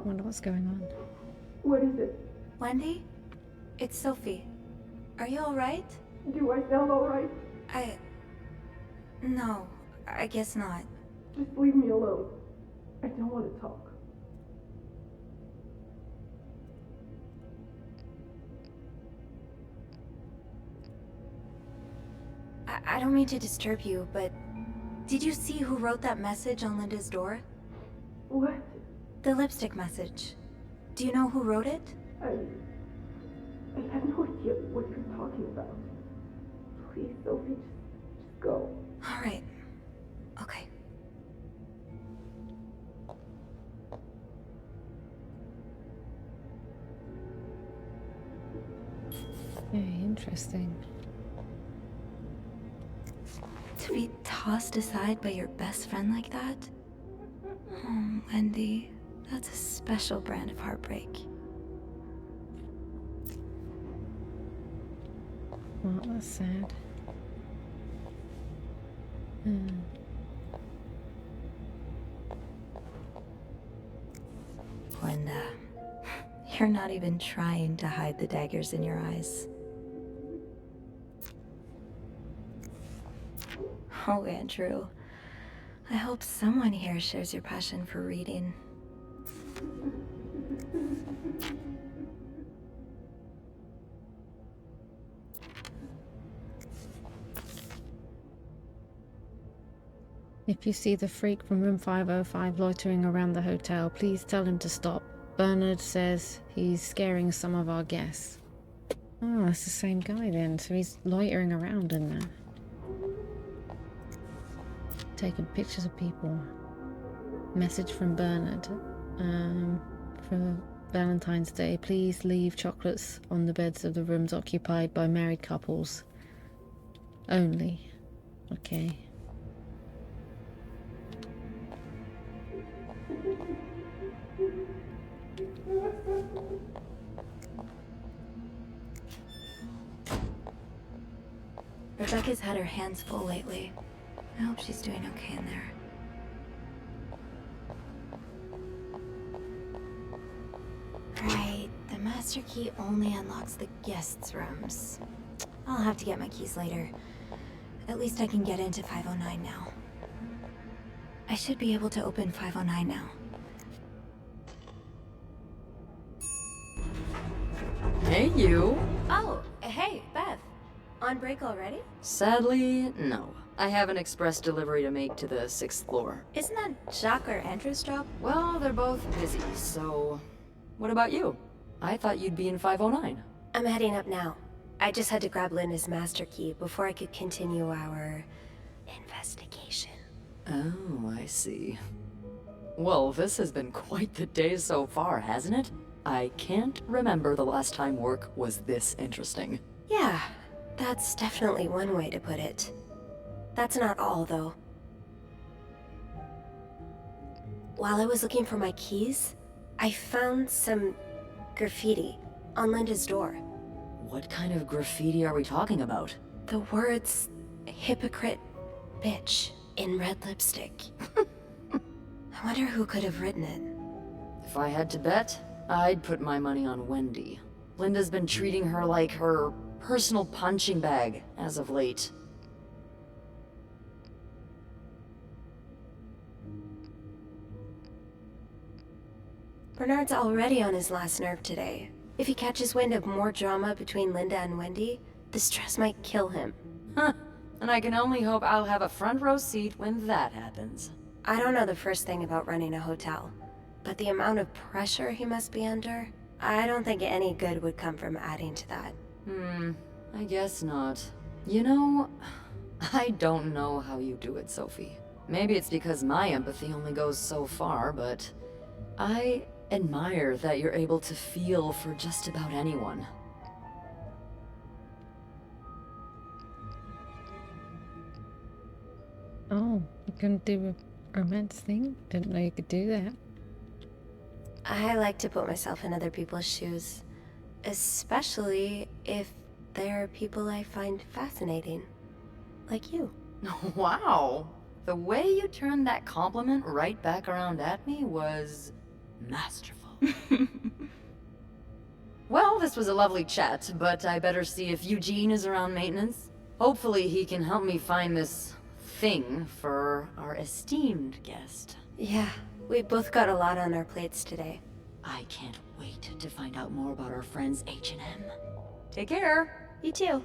Wonder what's going on. What is it? Wendy? It's Sophie. Are you alright? Do I sound alright? No, I guess not. Just leave me alone. I don't want to talk. I don't mean to disturb you, but did you see who wrote that message on Linda's door? What? The lipstick message. Do you know who wrote it? I have no idea. get what you're talking about. Please, Sophie, just go. All right. Okay. Very interesting. To be tossed aside by your best friend like that? Oh, Wendy, that's a special brand of heartbreak. Well, that's sad. Linda, you're not even trying to hide the daggers in your eyes. Oh, Andrew. I hope someone here shares your passion for reading. If you see the freak from room 505 loitering around the hotel, please tell him to stop. Bernard says he's scaring some of our guests. Oh, that's the same guy then, so he's loitering around in there. Taking pictures of people. Message from Bernard. For Valentine's Day, please leave chocolates on the beds of the rooms occupied by married couples. Only. Okay. Rebecca's had her hands full lately. I hope she's doing okay in there. Right, the master key only unlocks the guests' rooms. I'll have to get my keys later. At least I can get into 509 now. I should be able to open 509 now. Hey, you. Oh, hey, Beth. On break already? Sadly, no. I have an express delivery to make to the 6th floor. Isn't that Jacques or Andrew's job? Well, they're both busy, so... What about you? I thought you'd be in 509. I'm heading up now. I just had to grab Linda's master key before I could continue our... investigation. Oh, I see. Well, this has been quite the day so far, hasn't it? I can't remember the last time work was this interesting. Yeah, that's definitely one way to put it. That's not all, though. While I was looking for my keys, I found some graffiti on Linda's door. What kind of graffiti are we talking about? The words, hypocrite, bitch, in red lipstick. I wonder who could have written it. If I had to bet, I'd put my money on Wendy. Linda's been treating her like her personal punching bag as of late. Bernard's already on his last nerve today. If he catches wind of more drama between Linda and Wendy, the stress might kill him. Huh. And I can only hope I'll have a front row seat when that happens. I don't know the first thing about running a hotel, but the amount of pressure he must be under, I don't think any good would come from adding to that. I guess not. You know, I don't know how you do it, Sophie. Maybe it's because my empathy only goes so far, but I admire that you're able to feel for just about anyone. Oh, you can do a romance thing? Didn't know you could do that. I like to put myself in other people's shoes, especially if they're people I find fascinating. Like you. Wow! The way you turned that compliment right back around at me was masterful. Well, this was a lovely chat, but I better see if Eugene is around maintenance. Hopefully he can help me find this thing for our esteemed guest. Yeah, we've both got a lot on our plates today. I can't wait to find out more about our friends H&M. Take care! You too.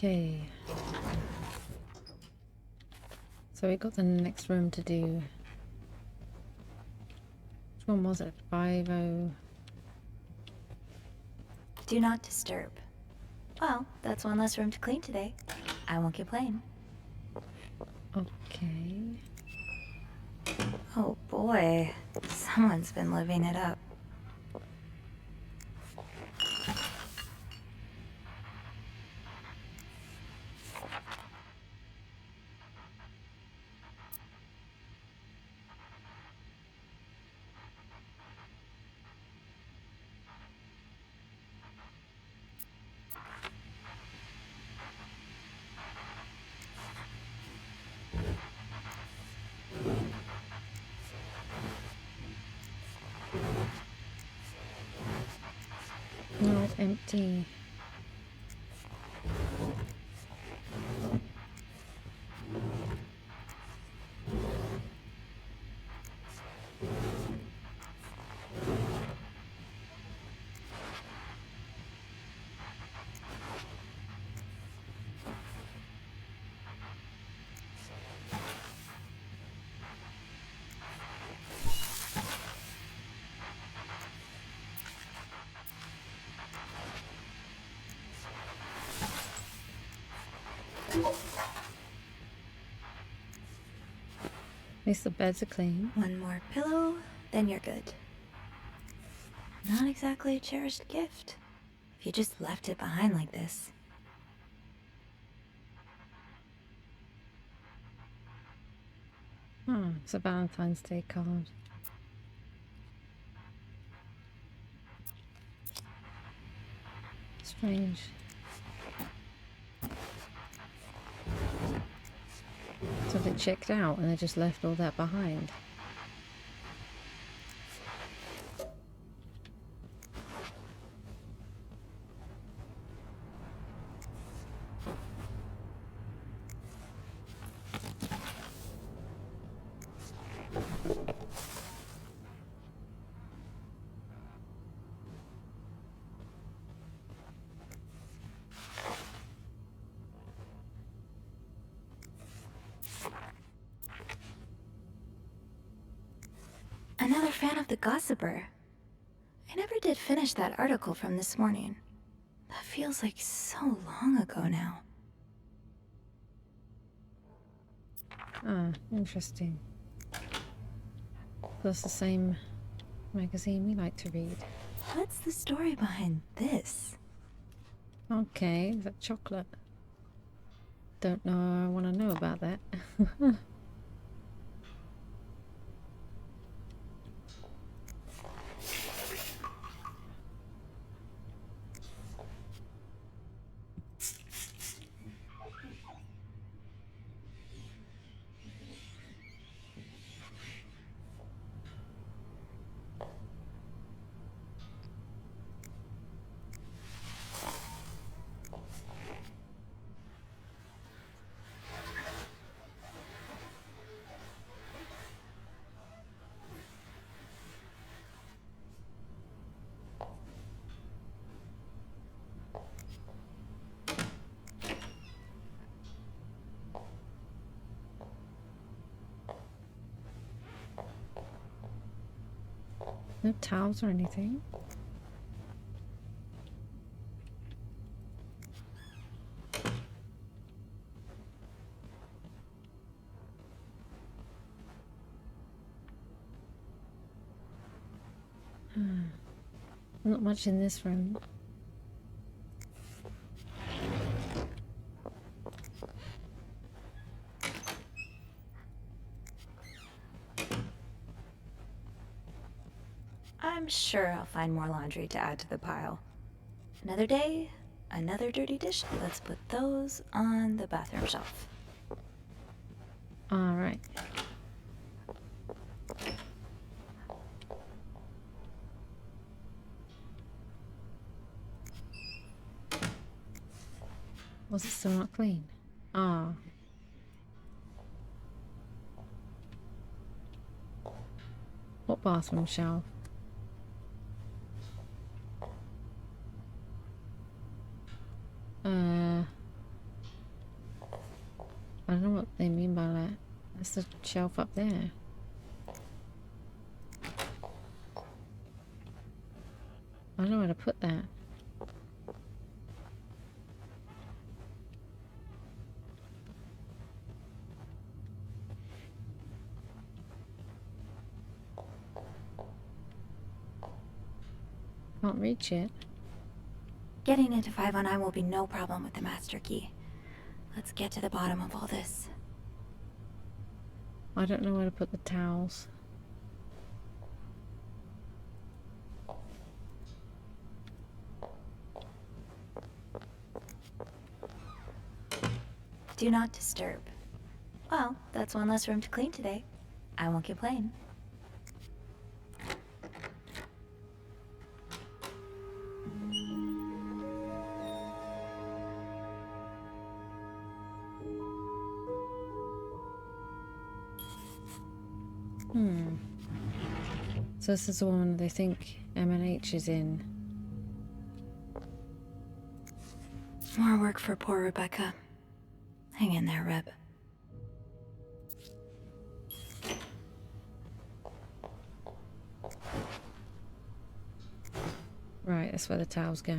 Okay. So we got the next room to do. Which one was it? 50. Do not disturb. Well, that's one less room to clean today. I won't complain. Okay. Oh boy, someone's been living it up. No, it's empty. At least the beds are clean. One more pillow, then you're good. Not exactly a cherished gift, if you just left it behind like this. Oh, it's a Valentine's Day card. Strange. So they checked out and they just left all that behind. Another fan of the Gossiper. I never did finish that article from this morning. That feels like so long ago now. Ah, interesting. That's the same magazine we like to read. What's the story behind this? Okay, is that chocolate? Don't know, I want to know about that. No towels or anything. Not much in this room. I'm sure I'll find more laundry to add to the pile. Another day, another dirty dish. Let's put those on the bathroom shelf. All right. Was it still not clean? Ah. What bathroom shelf? shelf up there. I don't know where to put that. Can't reach it. Getting into 509 will be no problem with the master key. Let's get to the bottom of all this. I don't know where to put the towels. Do not disturb. Well, that's one less room to clean today. I won't complain. So this is the one they think M&H is in. More work for poor Rebecca. Hang in there, Reb. Right, that's where the towels go.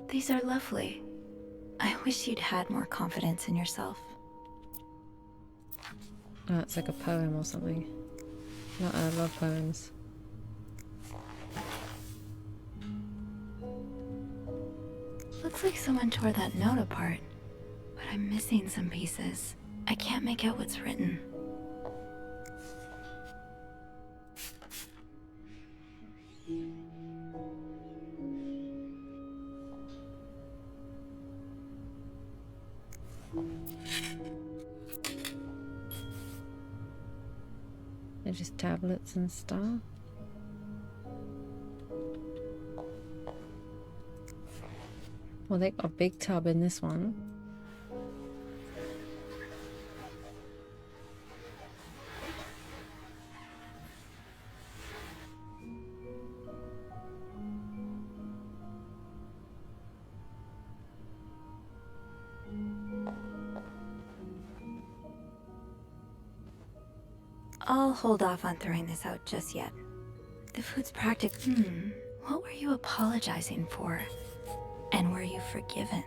These are lovely. I wish you'd had more confidence in yourself. Oh, it's like a poem or something. Not I love poems. Looks like someone tore that note apart, but I'm missing some pieces. I can't make out what's written. They're just tablets and stuff. Well, they got a big tub in this one. I'll hold off on throwing this out just yet. The food's practical. What were you apologizing for? And were you forgiven?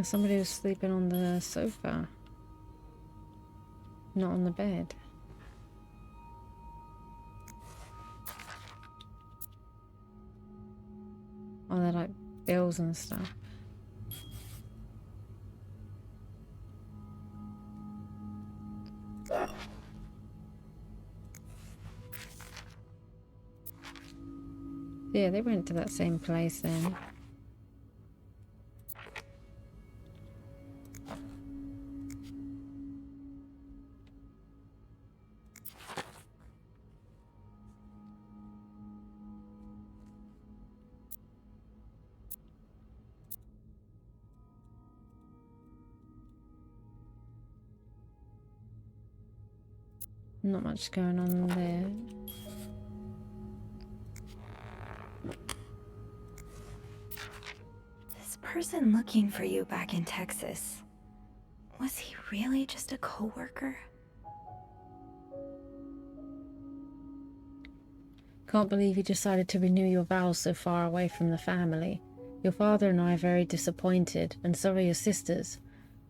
Somebody was sleeping on the sofa. Not on the bed. Oh, they're like bills and stuff. Yeah, they went to that same place then. Not much going on there. This person looking for you back in Texas, was he really just a co-worker? Can't believe you decided to renew your vows so far away from the family. Your father and I are very disappointed, and so are your sisters.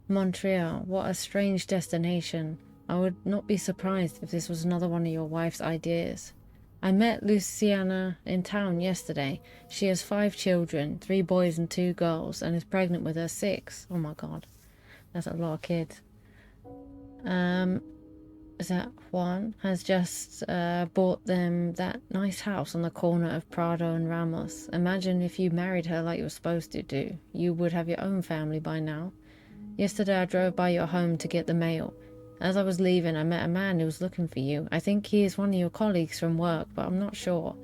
Montreal, what a strange destination. I would not be surprised if this was another one of your wife's ideas. I met Luciana in town yesterday. She has 5 children, 3 boys and 2 girls, and is pregnant with her 6. Oh my god. That's a lot of kids. Is that Juan has just bought them that nice house on the corner of Prado and Ramos. Imagine if you married her like you were supposed to do. You would have your own family by now. Yesterday I drove by your home to get the mail. As I was leaving, I met a man who was looking for you. I think he is one of your colleagues from work, but I'm not sure.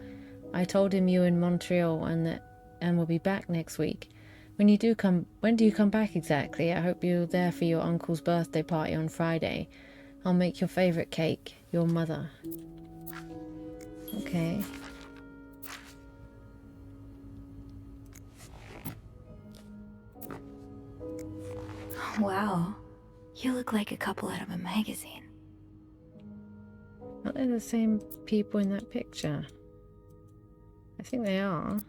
I told him you were in Montreal and will be back next week. When do you come back exactly? I hope you're there for your uncle's birthday party on Friday. I'll make your favorite cake, your mother. Okay. Wow. You look like a couple out of a magazine. Aren't they the same people in that picture? I think they are.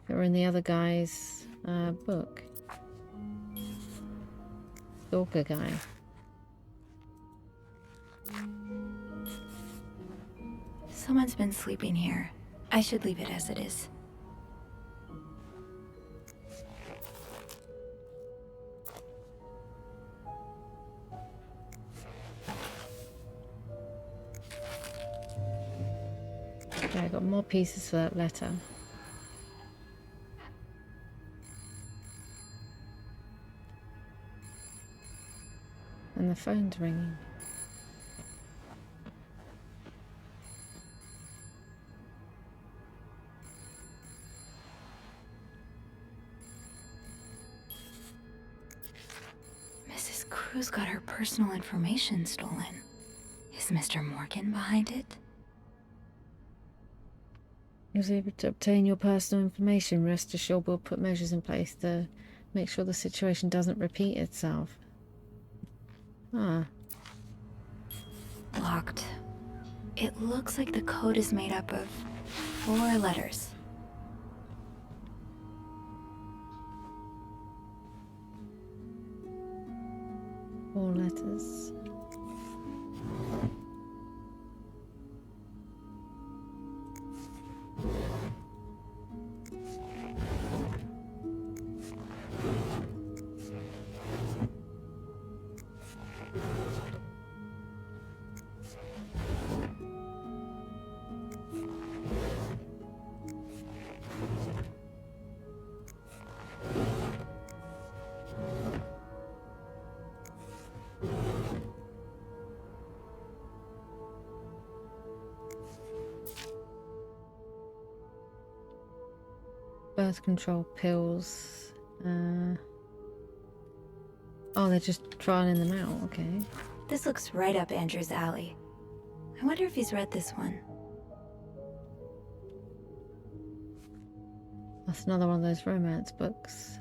They were in the other guy's book. Stalker guy. Someone's been sleeping here. I should leave it as it is. Okay, I got more pieces for that letter. And the phone's ringing. Mrs. Cruz got her personal information stolen. Is Mr. Morgan behind it? He was able to obtain your personal information. Rest assured we'll put measures in place to make sure the situation doesn't repeat itself. Ah. Locked. It looks like the code is made up of 4 letters. Four letters. Birth control pills. Oh, they're just trialing them out, okay. This looks right up Andrew's alley. I wonder if he's read this one. That's another one of those romance books.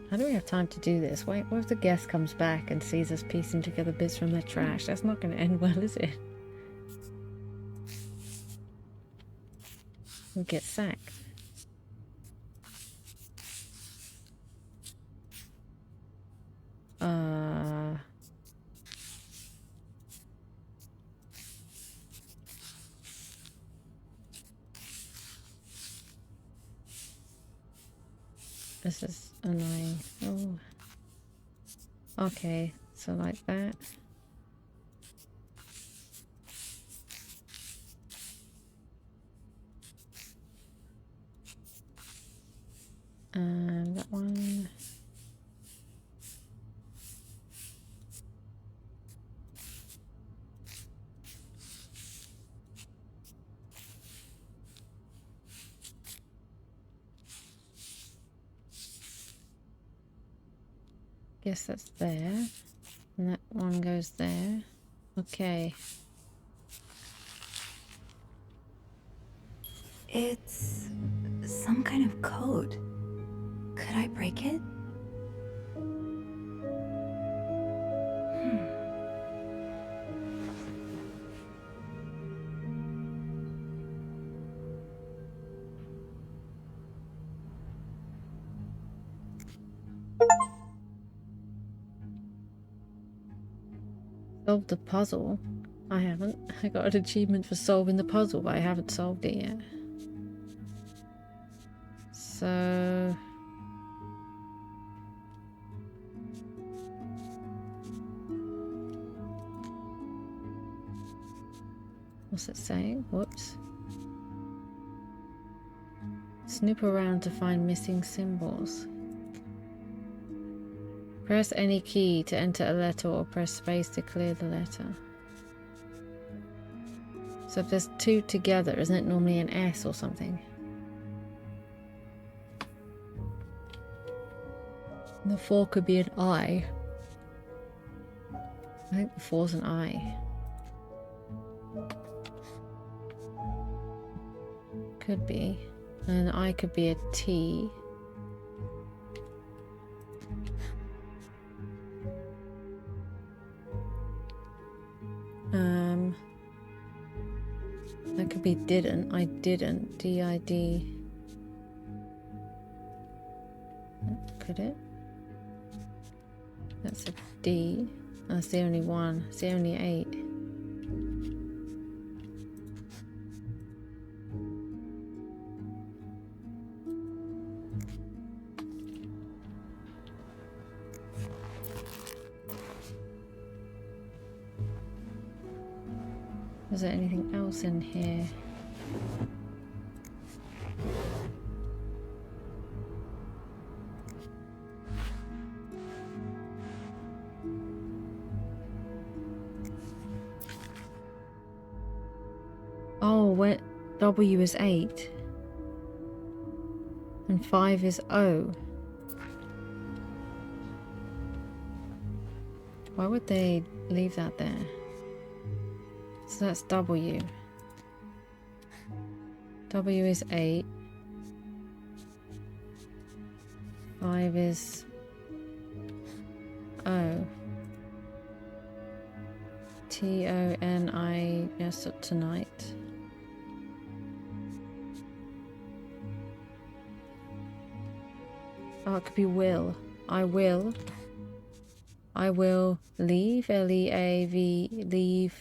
How do we have time to do this? Wait, what if the guest comes back and sees us piecing together bits from their trash? That's not going to end well, is it? We'll get sacked. This is annoying. Oh. Okay, so like that. And that one. Guess that's there. And that one goes there. Okay. It's some kind of code. Could I break it? Solved the puzzle. I haven't. I got an achievement for solving the puzzle, but I haven't solved it yet. So... what's it saying? Whoops. Snoop around to find missing symbols. Press any key to enter a letter or press space to clear the letter. So if there's two together, isn't it normally an S or something? And the 4 could be an I. I think the 4's an I. Could be. And an I could be a T. That could be didn't. I didn't. D-I-D. Could it? That's a D. That's the only one. It's the only 8. Is there anything else in here? Oh, where W is 8 and 5 is O. Why would they leave that there? So that's W. W is 8. 5 is O. T-O-N-I, yes, tonight. Oh, it could be will. I will. I will leave. L-E-A-V, leave.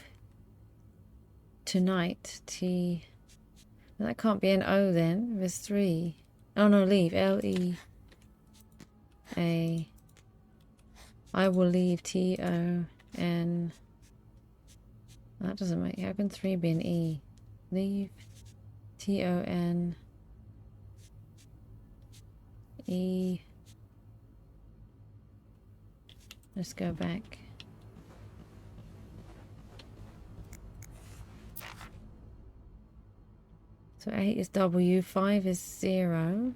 Tonight. T. That can't be an O then. There's 3. Oh no, leave. L-E-A. I will leave. T-O-N. That doesn't make. How can 3 be an E? Leave. T-O-N. E. Let's go back. So 8 is W, 5 is 0.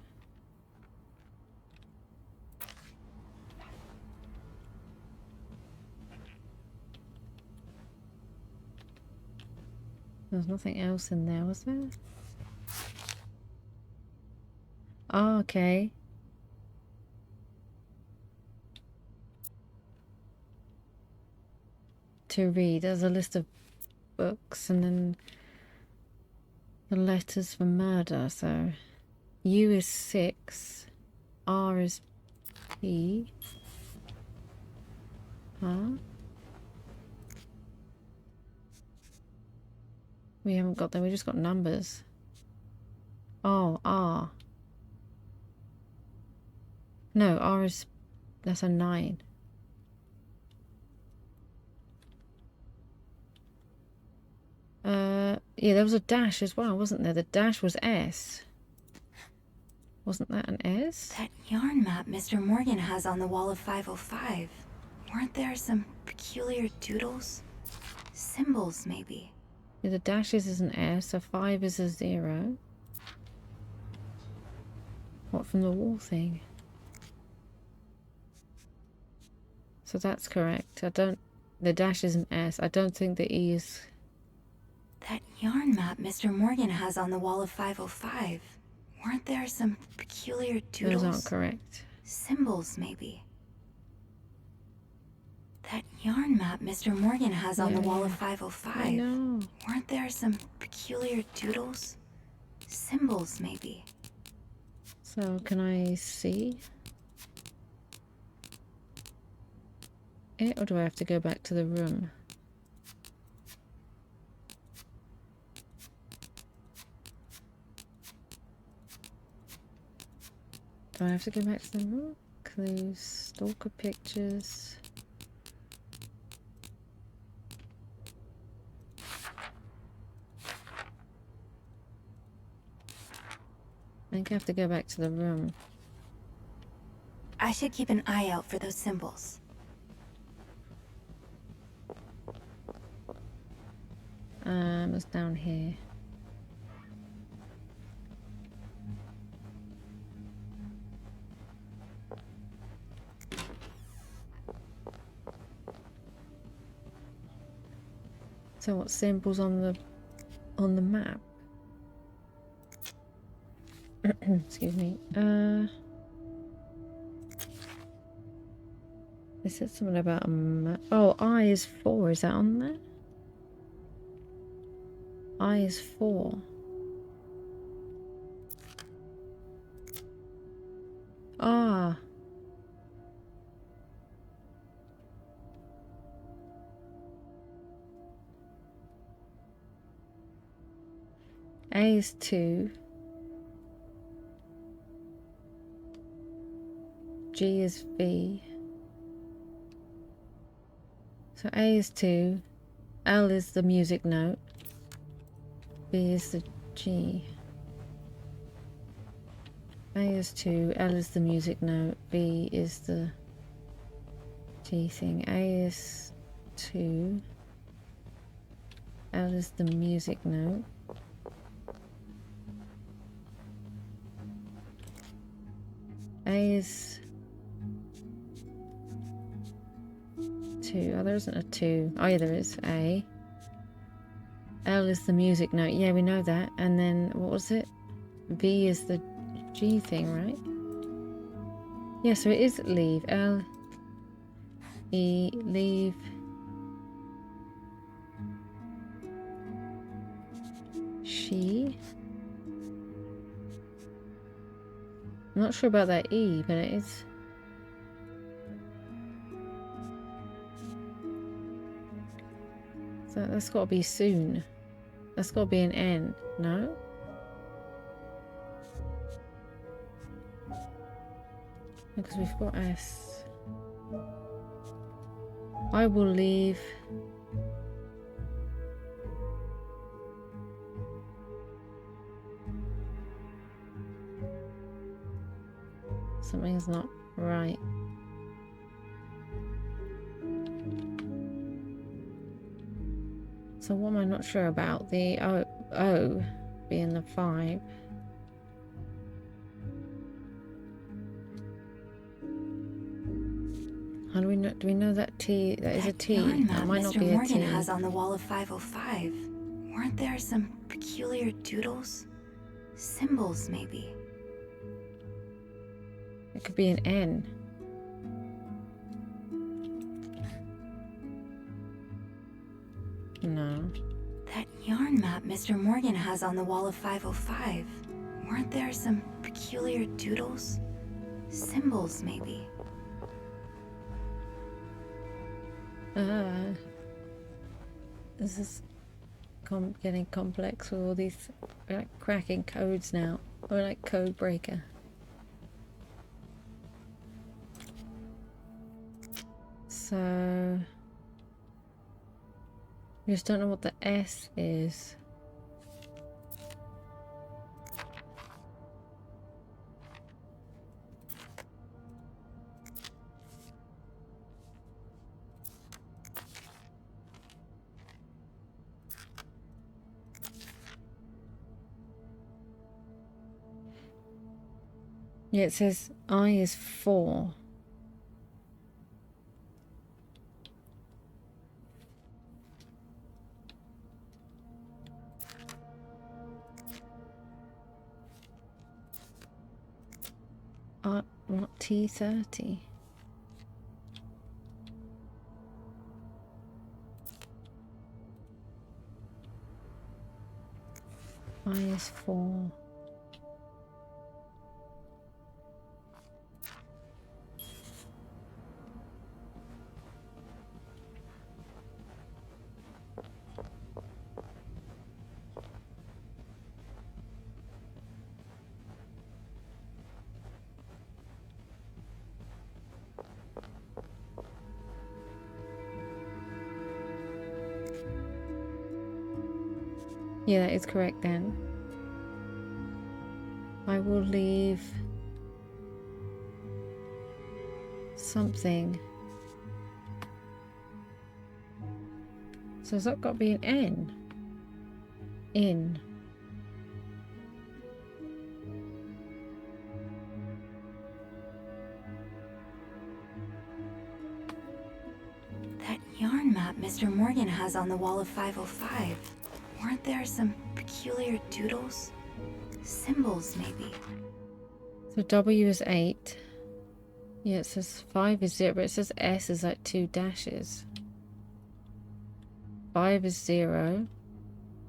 There's nothing else in there, was there? Oh, okay. To read. There's a list of books and then the letters for murder. So U is 6, R is P. Huh? We haven't got them, we just got numbers. Oh, R. No, R is, that's a 9. Yeah, there was a dash as well, wasn't there? The dash was S. Wasn't that an S? That yarn map Mr. Morgan has on the wall of 505. Weren't there some peculiar doodles? Symbols, maybe. Yeah, the dashes is an S, so 5 is a 0. What, from the wall thing? So that's correct. The dash is an S. I don't think the E is... That yarn map Mr. Morgan has on the wall of 505. Weren't there some peculiar doodles? Those aren't correct. Symbols, maybe. That yarn map Mr. Morgan has on the wall of 505. I know. Weren't there some peculiar doodles? Symbols, maybe. So, can I see it, or do I have to go back to the room? Do I have to go back to the room? Clues, stalker pictures. I think I have to go back to the room. I should keep an eye out for those symbols. It's down here. So what symbols on the map? Excuse me. They said something about a map. Oh, I is 4. Is that on there? I is 4. Ah. A is 2. G is V. So A is 2. L is the music note. B is the G. A is 2. L is the music note. B is the G thing. A is 2. L is the music note. A is 2. Oh, there isn't a 2. Oh, yeah, there is. A. L is the music note. Yeah, we know that. And then, what was it? V is the G thing, right? Yeah, so it is leave. L. E. Leave. She. I'm not sure about that E, but it is. So that's got to be soon. That's got to be an N, no? Because we've got S. I will leave. Something's not right. So what am I not sure about? The O being the 5. How do we know? Do we know that T? That is a T. Yarn That map might not Mr. be a Morgan T. has on the wall of 505. Weren't there some peculiar doodles? Symbols, maybe. It could be an N. No. That yarn map Mr. Morgan has on the wall of 505. Weren't there some peculiar doodles? Symbols, maybe. This is getting complex with all these. We're like cracking codes now. We're like code breaker. So we just don't know what the S is. Yeah, it says I is 4. What T30? I is 4. Yeah, that is correct then. I will leave something. So has that got to be an N? In. That yarn map Mr. Morgan has on the wall of 505. Weren't there some peculiar doodles? Symbols, maybe. So W is 8. Yeah, it says 5 is 0, but it says S is like 2 dashes. 5 is 0.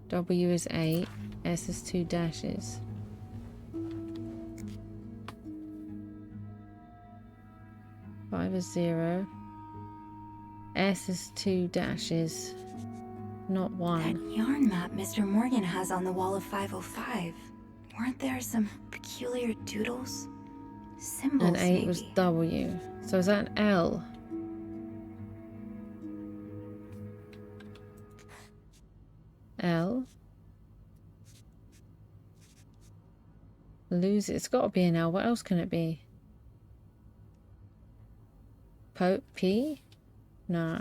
W is 8. S is 2 dashes. Five is 0. S is 2 dashes. Not 1. That yarn map Mr. Morgan has on the wall of 505. Weren't there some peculiar doodles? Symbols, And 8 maybe. was W. So is that an L? L. Lose it. It's got to be an L. What else can it be? P? Nah.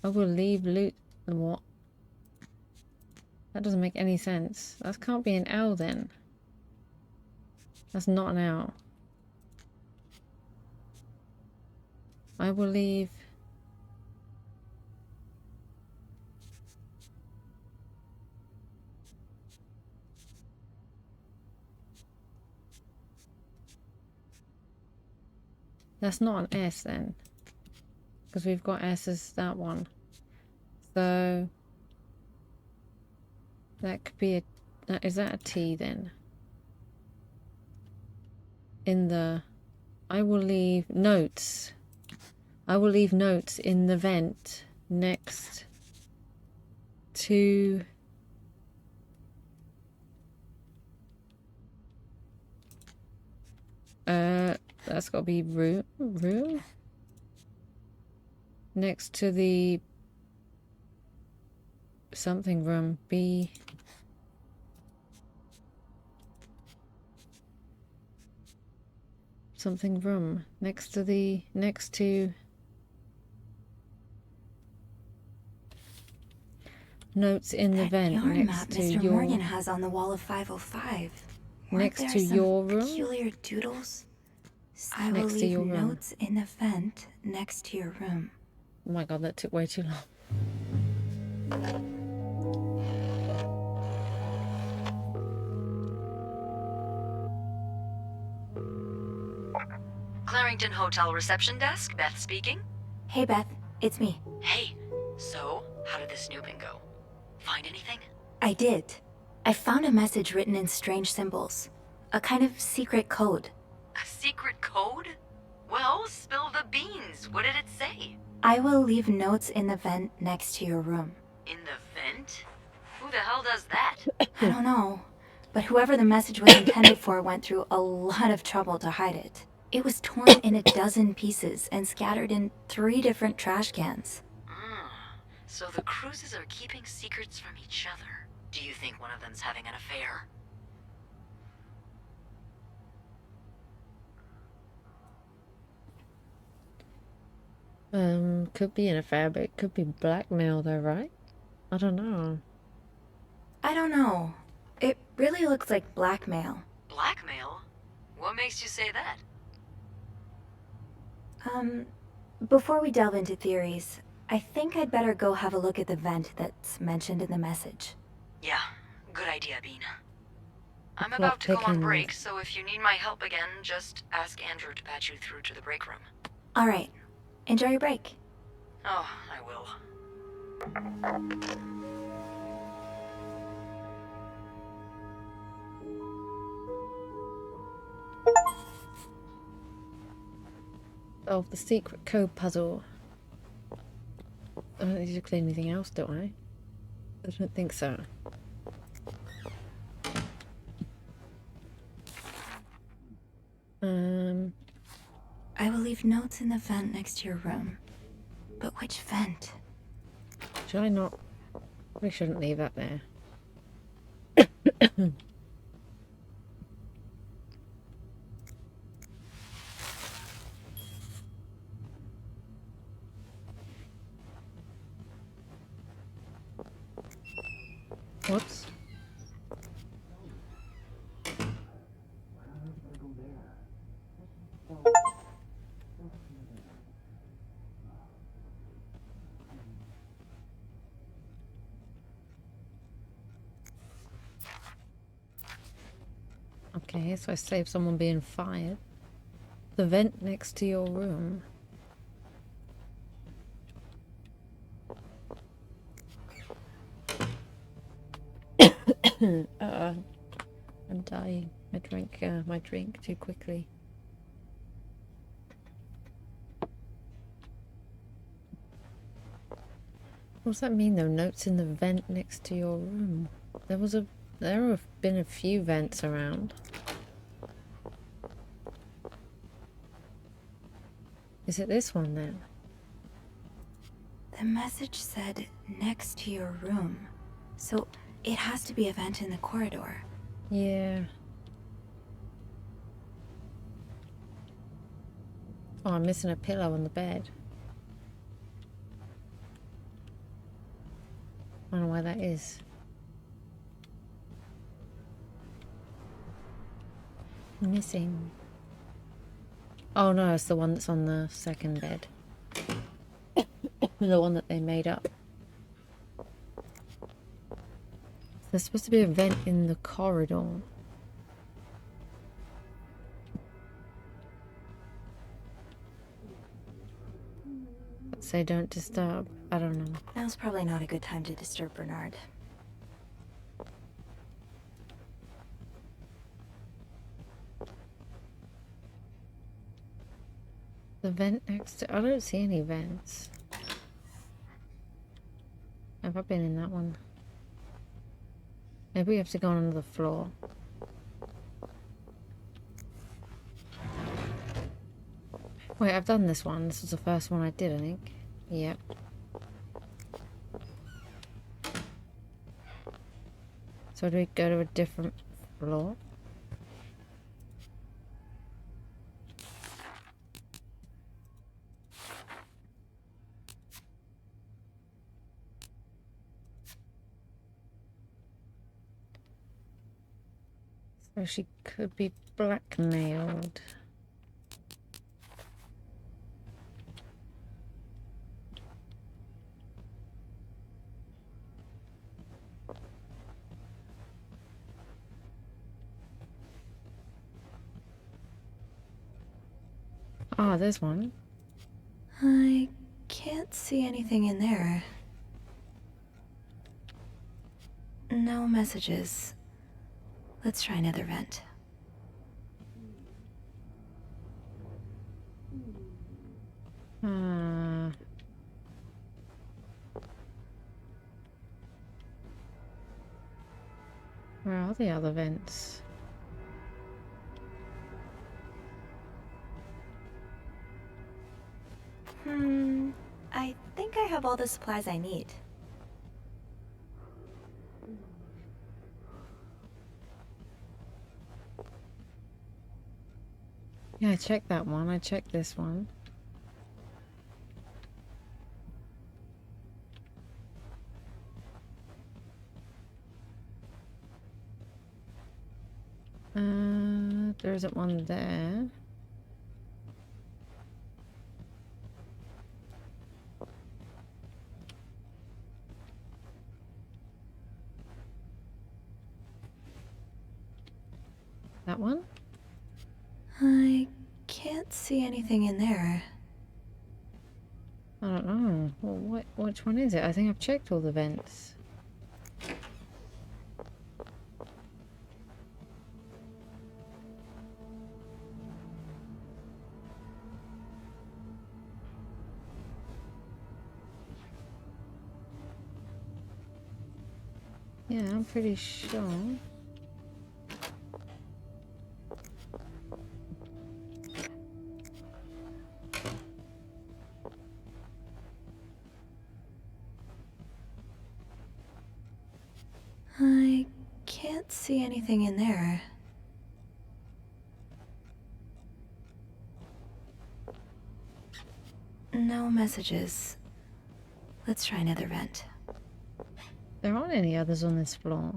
I will leave loot. What? That doesn't make any sense. That can't be an L then. That's not an L. I will leave. That's not an S then. Because we've got S as that one. So that could be a... Is that a T then? In the... I will leave notes. I will leave notes in the vent next to... That's got to be room? Next to the... something room. B... something room. Next to the... next to... notes in the vent yarn next map to Mr. your... Morgan has on the wall of 505. Weren't next there to some your room? peculiar doodles? I will Next to leave your room. notes in the vent next to your room. Oh my god, that took way too long. Clarington Hotel reception desk, Beth speaking. Hey Beth, it's me. Hey, so how did the snooping go? Find anything? I did. I found a message written in strange symbols. A kind of secret code. A secret code? Well, spill the beans. What did it say? I will leave notes in the vent next to your room. In the vent? Who the hell does that? I don't know, but whoever the message was intended for went through a lot of trouble to hide it. It was torn in a dozen pieces and scattered in 3 different trash cans. So the Cruises are keeping secrets from each other. Do you think one of them's having an affair? Could be an affair, but it could be blackmail though, right? I don't know. I don't know. It really looks like blackmail. Blackmail? What makes you say that? Before we delve into theories, I think I'd better go have a look at the vent that's mentioned in the message. Yeah, good idea, Bean. I'm Plot about to go on thickens. break, so if you need my help again, just ask Andrew to patch you through to the break room. Alright. Enjoy your break. Oh, I will. Solve the secret code puzzle. I don't need to clean anything else, do I? I don't think so. I will leave notes in the vent next to your room. But which vent? Should I not? We shouldn't leave that there. Whoops. Okay, so I saved someone being fired. The vent next to your room. I'm dying. I drank my drink too quickly. What does that mean though? Notes in the vent next to your room. There have been a few vents around. Is it this one then? The message said next to your room. So it has to be a vent in the corridor. Yeah. Oh, I'm missing a pillow on the bed. I don't know why that is. Missing. Oh no, it's the one that's on the second bed. The one that they made up. There's supposed to be a vent in the corridor. Say don't disturb. I don't know. Now's probably not a good time to disturb Bernard. The vent next to... I don't see any vents. Have I been in that one? Maybe we have to go on another floor. Wait, I've done this one. This was the first one I did, I think. Yep. So do we go to a different floor? So she could be blackmailed. Ah, there's one. I can't see anything in there. No messages. Let's try another vent. Where are the other vents? I think I have all the supplies I need. Yeah, I checked that one. I checked this one. There isn't one there. That one? I can't see anything in there. I don't know. Well, which one is it? I think I've checked all the vents. Yeah, I'm pretty sure. I can't see anything in there. No messages. Let's try another vent. There aren't any others on this floor.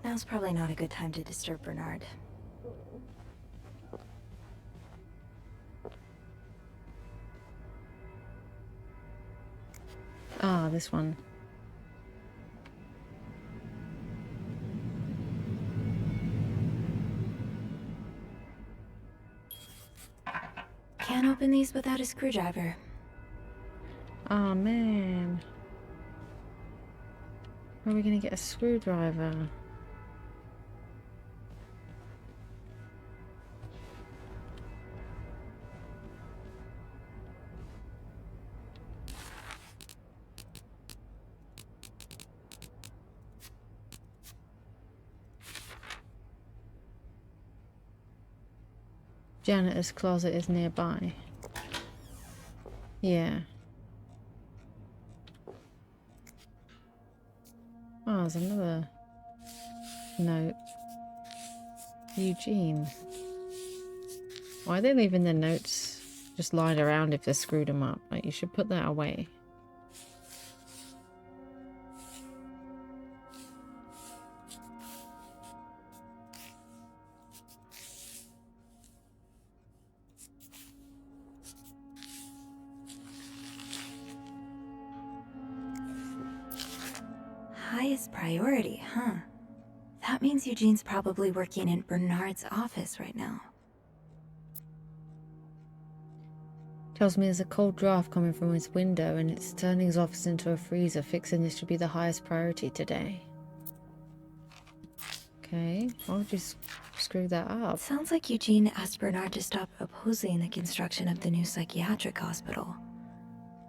Now's probably not a good time to disturb Bernard. Ah, this one. Can't open these without a screwdriver. Oh man. Where are we gonna get a screwdriver? Janitor's closet is nearby. Yeah. Oh, there's another note. Eugene. Why are they leaving their notes just lying around if they screwed them up? Like, you should put that away. Highest priority, huh? That means Eugene's probably working in Bernard's office right now. Tells me there's a cold draft coming from his window and it's turning his office into a freezer. Fixing this should be the highest priority today. Okay, why would you screw that up? Sounds like Eugene asked Bernard to stop opposing the construction of the new psychiatric hospital.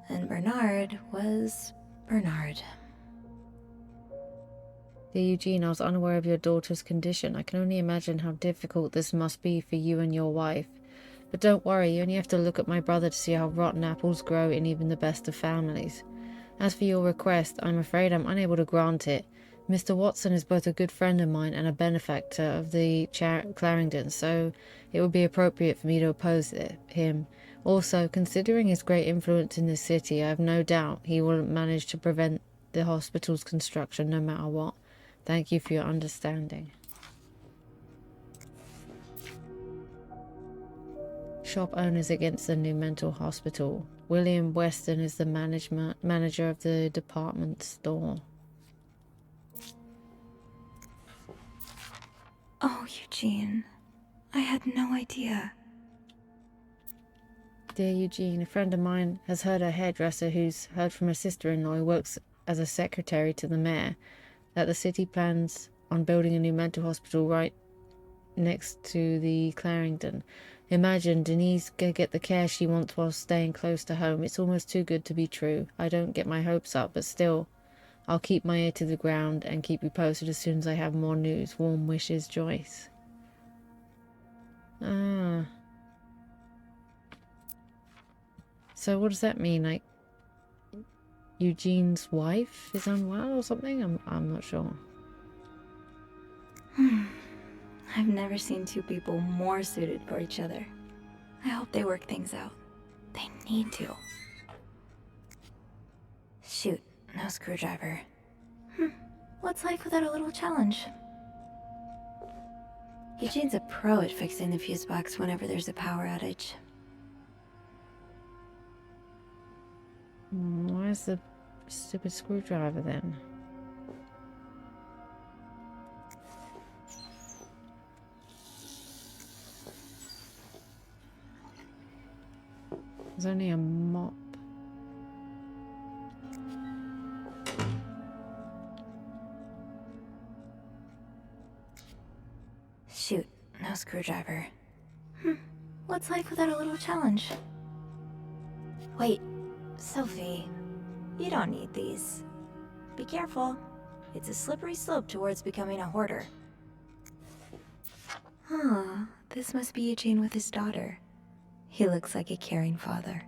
And Bernard was Bernard. Dear Eugene, I was unaware of your daughter's condition. I can only imagine how difficult this must be for you and your wife. But don't worry, you only have to look at my brother to see how rotten apples grow in even the best of families. As for your request, I'm afraid I'm unable to grant it. Mr. Watson is both a good friend of mine and a benefactor of the Clarendon, so it would be appropriate for me to oppose him. Also, considering his great influence in this city, I have no doubt he will manage to prevent the hospital's construction no matter what. Thank you for your understanding. Shop owners against the new mental hospital. William Weston is the manager of the department store. Oh, Eugene. I had no idea. Dear Eugene, a friend of mine has heard a hairdresser who's heard from her sister-in-law who works as a secretary to the mayor that the city plans on building a new mental hospital right next to the Clarendon. Imagine Denise can get the care she wants while staying close to home. It's almost too good to be true. I don't get my hopes up, but still, I'll keep my ear to the ground and keep you posted as soon as I have more news. Warm wishes, Joyce. Ah. So what does that mean? Like, Eugene's wife is unwell or something? I'm not sure. I've never seen two people more suited for each other. I hope they work things out. They need to. Shoot, no screwdriver. What's life without a little challenge? Eugene's a pro at fixing the fuse box whenever there's a power outage. Where's the stupid screwdriver then? There's only a mop. Shoot, no screwdriver. What's life without a little challenge? Wait, Sophie, you don't need these. Be careful. It's a slippery slope towards becoming a hoarder. This must be Eugene with his daughter. He looks like a caring father.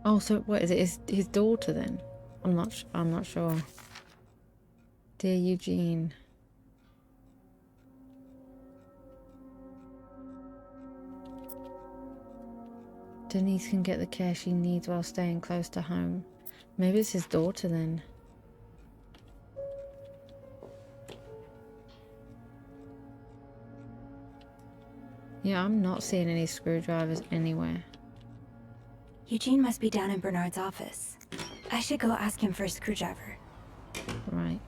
Oh, so what is it? His daughter then? I'm not sure. Dear Eugene. Denise can get the care she needs while staying close to home. Maybe it's his daughter then. Yeah, I'm not seeing any screwdrivers anywhere. Eugene must be down in Bernard's office. I should go ask him for a screwdriver. Right.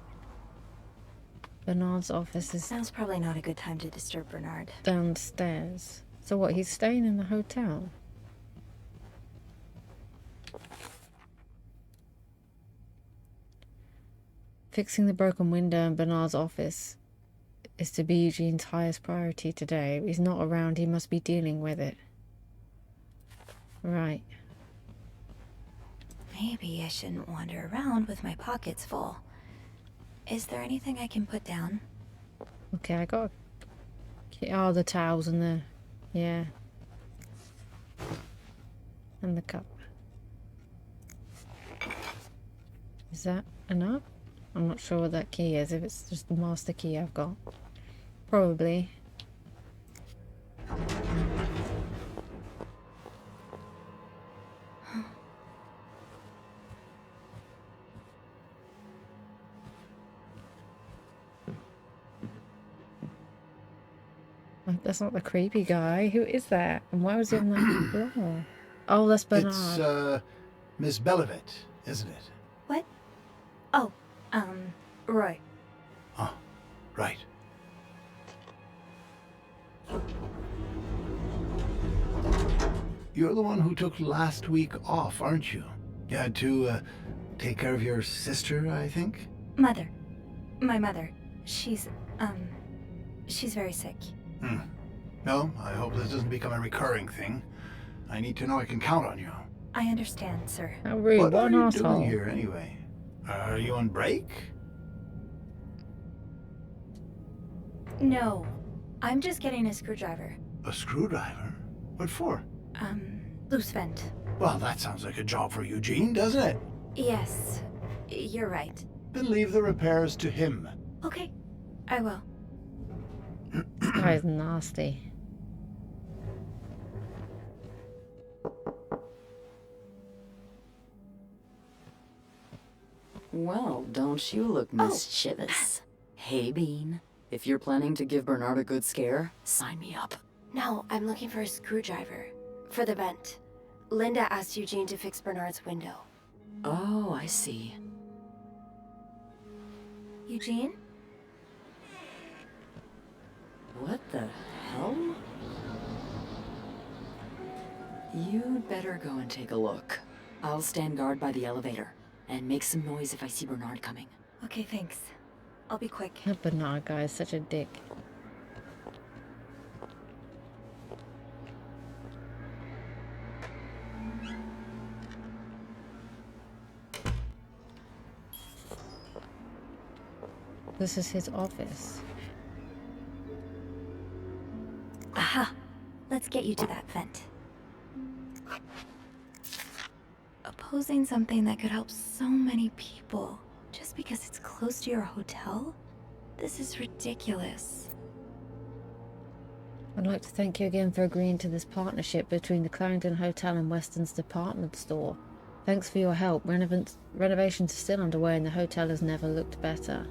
Bernard's office is Now's probably not a good time to disturb Bernard. downstairs. So what, he's staying in the hotel? Fixing the broken window in Bernard's office is to be Eugene's highest priority today. If he's not around, he must be dealing with it. Right. Maybe I shouldn't wander around with my pockets full. Is there anything I can put down? Okay, I got... Oh, the towels and the... Yeah. And the cup. Is that enough? I'm not sure what that key is, if it's just the master key I've got. Probably. That's not the creepy guy. Who is that? And why was he on that floor? Oh, that's Bernard. It's, Miss Belivet, isn't it? What? Oh, Roy. Oh, right. You're the one who took last week off, aren't you? You had to, take care of your sister, I think? Mother. My mother. She's very sick. No, I hope this doesn't become a recurring thing. I need to know I can count on you. I understand, sir. How rude. What are you asshole. doing here, anyway? Are you on break? No. I'm just getting a screwdriver. A screwdriver? What for? Loose vent. Well, that sounds like a job for Eugene, doesn't it? Yes. You're right. Then leave the repairs to him. Okay. I will. This guy's nasty. Well, don't you look mischievous? Hey, Bean. If you're planning to give Bernard a good scare, sign me up. No, I'm looking for a screwdriver. For the vent. Linda asked Eugene to fix Bernard's window. Oh, I see. Eugene? What the hell? You'd better go and take a look. I'll stand guard by the elevator, and make some noise if I see Bernard coming. Okay, thanks. I'll be quick. That Bernard guy is such a dick. This is his office. Aha! Let's get you to that vent. Opposing something that could help so many people just because it's close to your hotel? This is ridiculous. I'd like to thank you again for agreeing to this partnership between the Clarendon Hotel and Weston's department store. Thanks for your help. Renovations are still underway and the hotel has never looked better.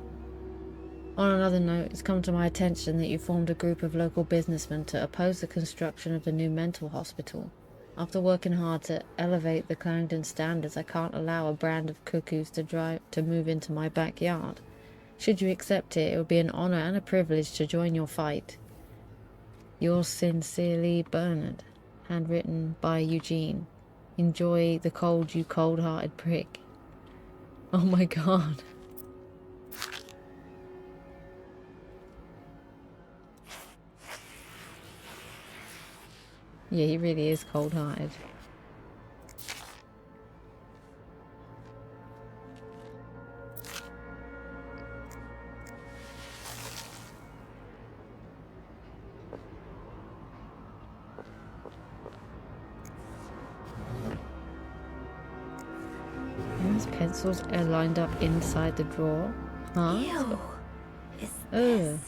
On another note, it's come to my attention that you formed a group of local businessmen to oppose the construction of the new mental hospital. After working hard to elevate the Clarendon standards, I can't allow a brand of cuckoos to move into my backyard. Should you accept it, it would be an honor and a privilege to join your fight. Yours sincerely, Bernard. Handwritten by Eugene. Enjoy the cold, you cold-hearted prick. Oh my god. Yeah, he really is cold-hearted. These pencils are lined up inside the drawer. Huh? Ew. Is Ugh. this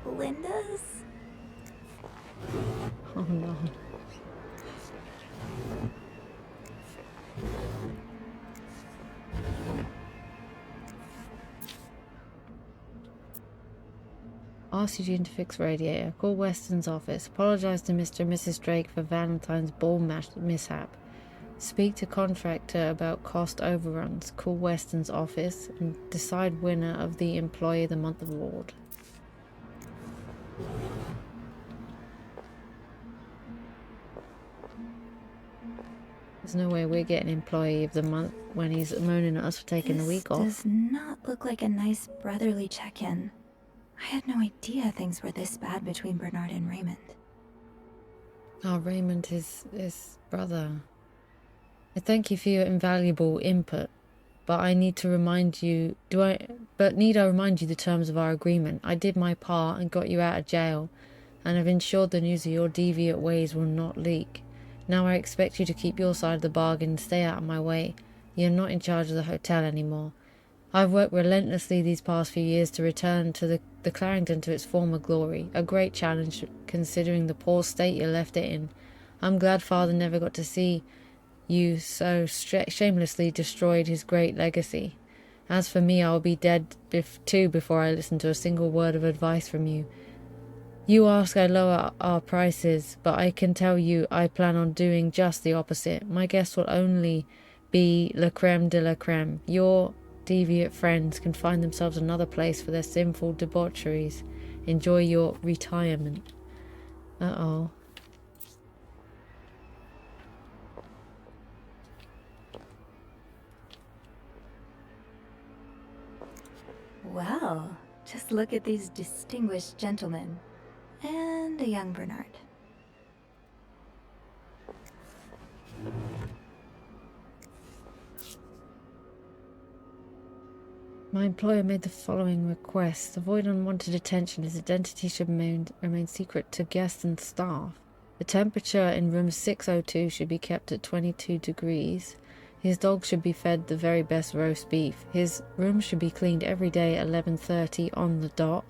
Linda's? Oh no. Ask Eugene to fix radiator. Call Weston's office. Apologize to Mr. and Mrs. Drake for Valentine's ball mishap. Speak to contractor about cost overruns. Call Weston's office and decide winner of the Employee of the Month award. There's no way we're getting Employee of the Month when he's moaning at us for taking the week off. This does not look like a nice brotherly check-in. I had no idea things were this bad between Bernard and Raymond. Oh, Raymond is his brother. I thank you for your invaluable input, but I need to remind you. Need I remind you the terms of our agreement? I did my part and got you out of jail, and have ensured the news of your deviant ways will not leak. Now I expect you to keep your side of the bargain and stay out of my way. You're not in charge of the hotel anymore. I've worked relentlessly these past few years to return to the Clarendon to its former glory. A great challenge considering the poor state you left it in. I'm glad Father never got to see you so shamelessly destroyed his great legacy. As for me, I'll be dead too before I listen to a single word of advice from you. You ask I lower our prices, but I can tell you I plan on doing just the opposite. My guests will only be la creme de la creme. Your deviant friends can find themselves another place for their sinful debaucheries. Enjoy your retirement. Uh-oh. Well, just look at these distinguished gentlemen. And a young Bernard. My employer made the following request. Avoid unwanted attention. His identity should remain secret to guests and staff. The temperature in room 602 should be kept at 22 degrees. His dog should be fed the very best roast beef. His room should be cleaned every day at 11:30 on the dot.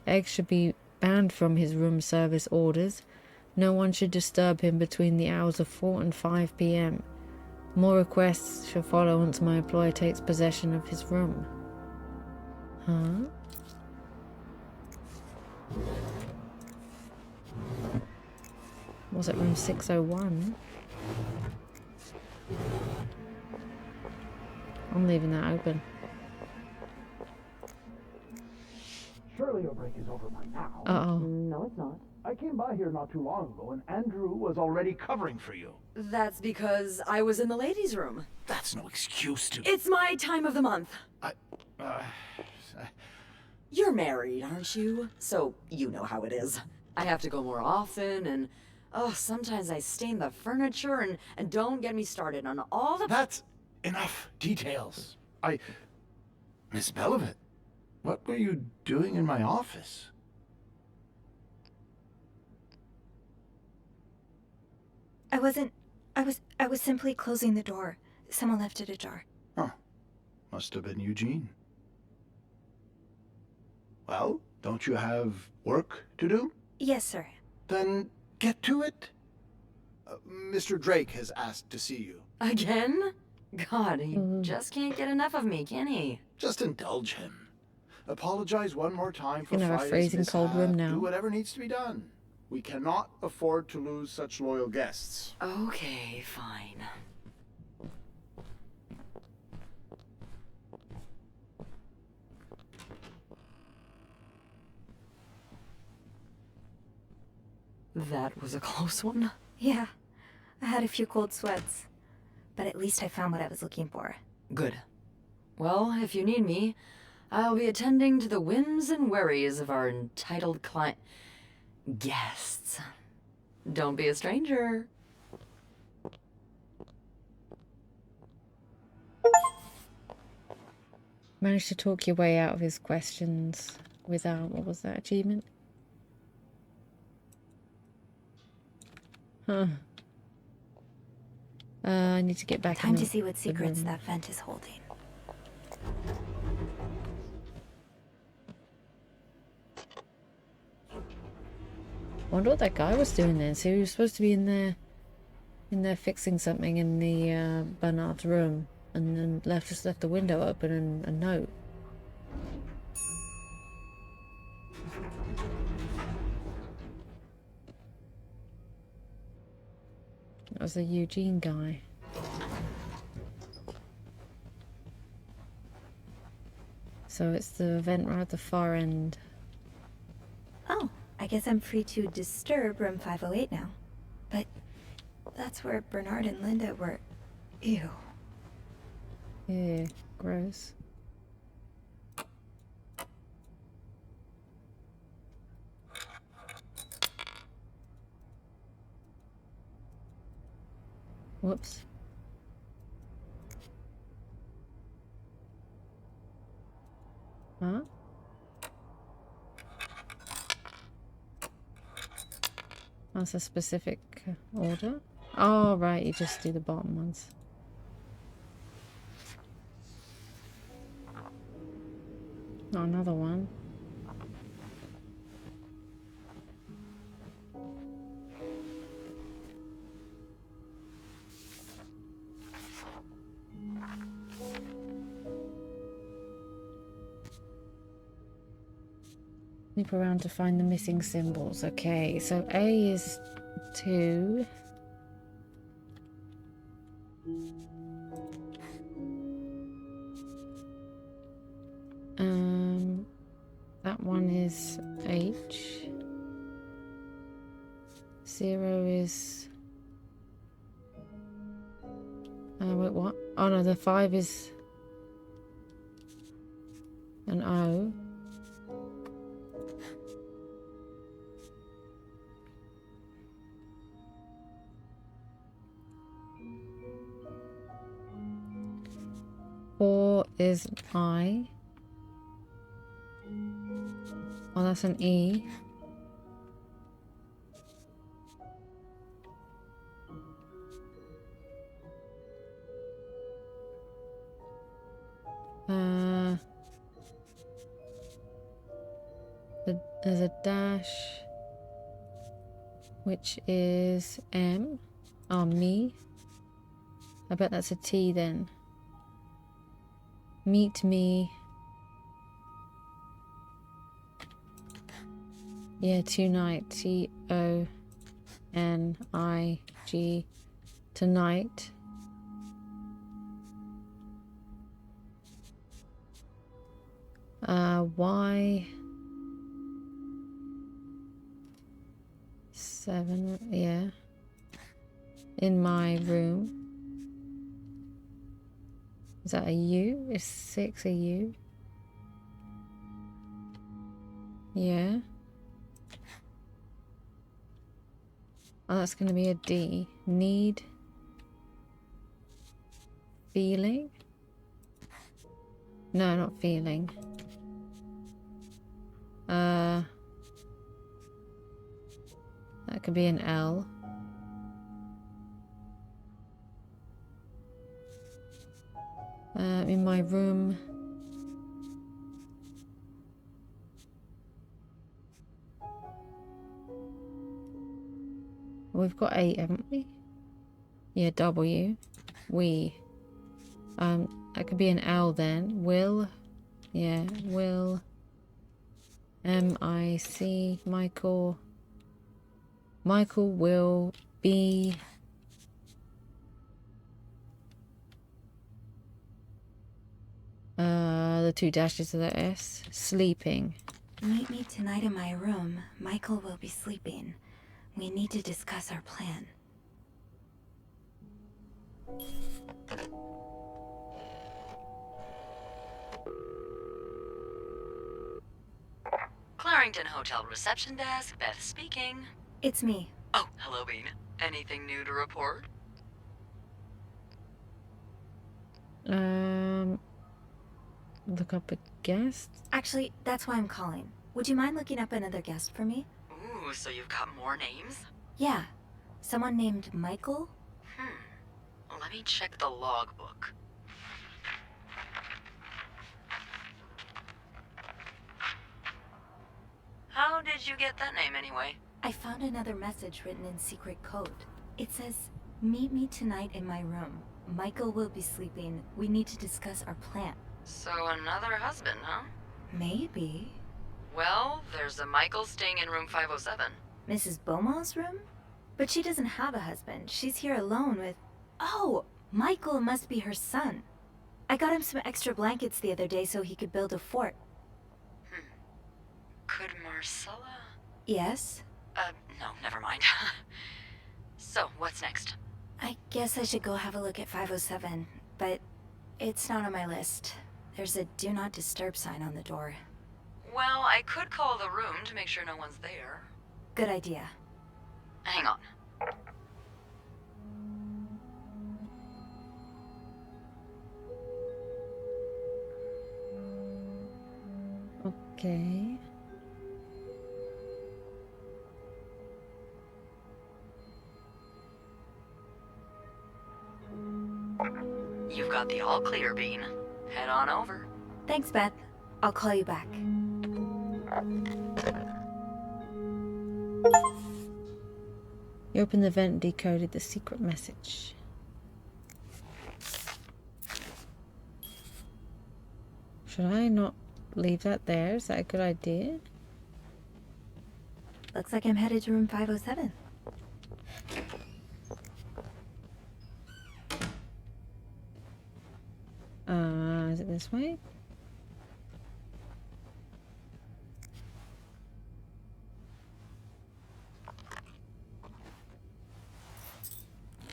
Eggs should be banned from his room service orders. No one should disturb him between the hours of 4 and 5 p.m. More requests shall follow once my employer takes possession of his room. Huh? Was it room 601? I'm leaving that open. Surely your break is over by now. Uh-oh. No, it's not. I came by here not too long ago, and Andrew was already covering for you. That's because I was in the ladies' room. That's no excuse to... It's my time of the month. uh, You're married, aren't you? So you know how it is. I have to go more often, and sometimes I stain the furniture, and don't get me started on all the... That's enough details. Miss Belovit, what were you doing in my office? I was simply closing the door. Someone left it ajar. Huh. Must have been Eugene. Well, don't you have work to do? Yes, sir. Then get to it. Mr. Drake has asked to see you. Again? God, he just can't get enough of me, can he? Just indulge him. Apologize one more time for Gonna have a Friday's freezing cold mishap. room now. Do whatever needs to be done. We cannot afford to lose such loyal guests. Okay, fine. That was a close one. Yeah, I had a few cold sweats. But at least I found what I was looking for. Good. Well, if you need me, I'll be attending to the whims and worries of our entitled guests. Don't be a stranger. Managed to talk your way out of his questions without, what was that achievement? Huh. I need to get back Time in to the- see what the secrets room. that vent is holding. I wonder what that guy was doing there. So he was supposed to be in there fixing something in the Bernard's room, and then just left the window open and a note. That was the Eugene guy. So it's the vent right at the far end. Oh, I guess I'm free to disturb room 508 now. But that's where Bernard and Linda were. Ew. Yeah, gross. Whoops. Huh? That's a specific order? Oh, right, you just do the bottom ones. Oh, another one. Snoop around to find the missing symbols. Okay, so A is 2. That one is H. 0 is... wait, what? Oh no, the 5 is an O. Four is I. Oh, that's an E. There's a dash, which is M. Oh, me. I bet that's a T then. Meet me. Yeah, tonight. T-O-N-I-G. Tonight. Y. 7, yeah. In my room. Is that a U? Is 6 a U? Yeah. Oh, that's going to be a D. Need. Feeling? No, not feeling. That could be an L. In my room. We've got 8, haven't we? Yeah, W. We. That could be an L then. Will. Yeah, will. M-I-C. Michael. Michael will be... the 2 dashes of the S. Sleeping. Meet me tonight in my room. Michael will be sleeping. We need to discuss our plan. Clarrington Hotel reception desk, Beth speaking. It's me. Oh, hello, Bean. Anything new to report? Look up a guest? Actually, that's why I'm calling. Would you mind looking up another guest for me? Ooh, so you've got more names? Yeah. Someone named Michael? Let me check the logbook. How did you get that name anyway? I found another message written in secret code. It says, meet me tonight in my room. Michael will be sleeping. We need to discuss our plan. So another husband, huh? Maybe. Well, there's a Michael staying in room 507. Mrs. Beaumont's room? But she doesn't have a husband. She's here alone with... Oh! Michael must be her son. I got him some extra blankets the other day so he could build a fort. Could Marcella? Yes? No, never mind. So, what's next? I guess I should go have a look at 507, but it's not on my list. There's a do not disturb sign on the door. Well, I could call the room to make sure no one's there. Good idea. Hang on. Okay. You've got the all clear, Bean. Head on over. Thanks, Beth. I'll call you back. You opened the vent and decoded the secret message. Should I not leave that there? Is that a good idea? Looks like I'm headed to room 507. Is it this way?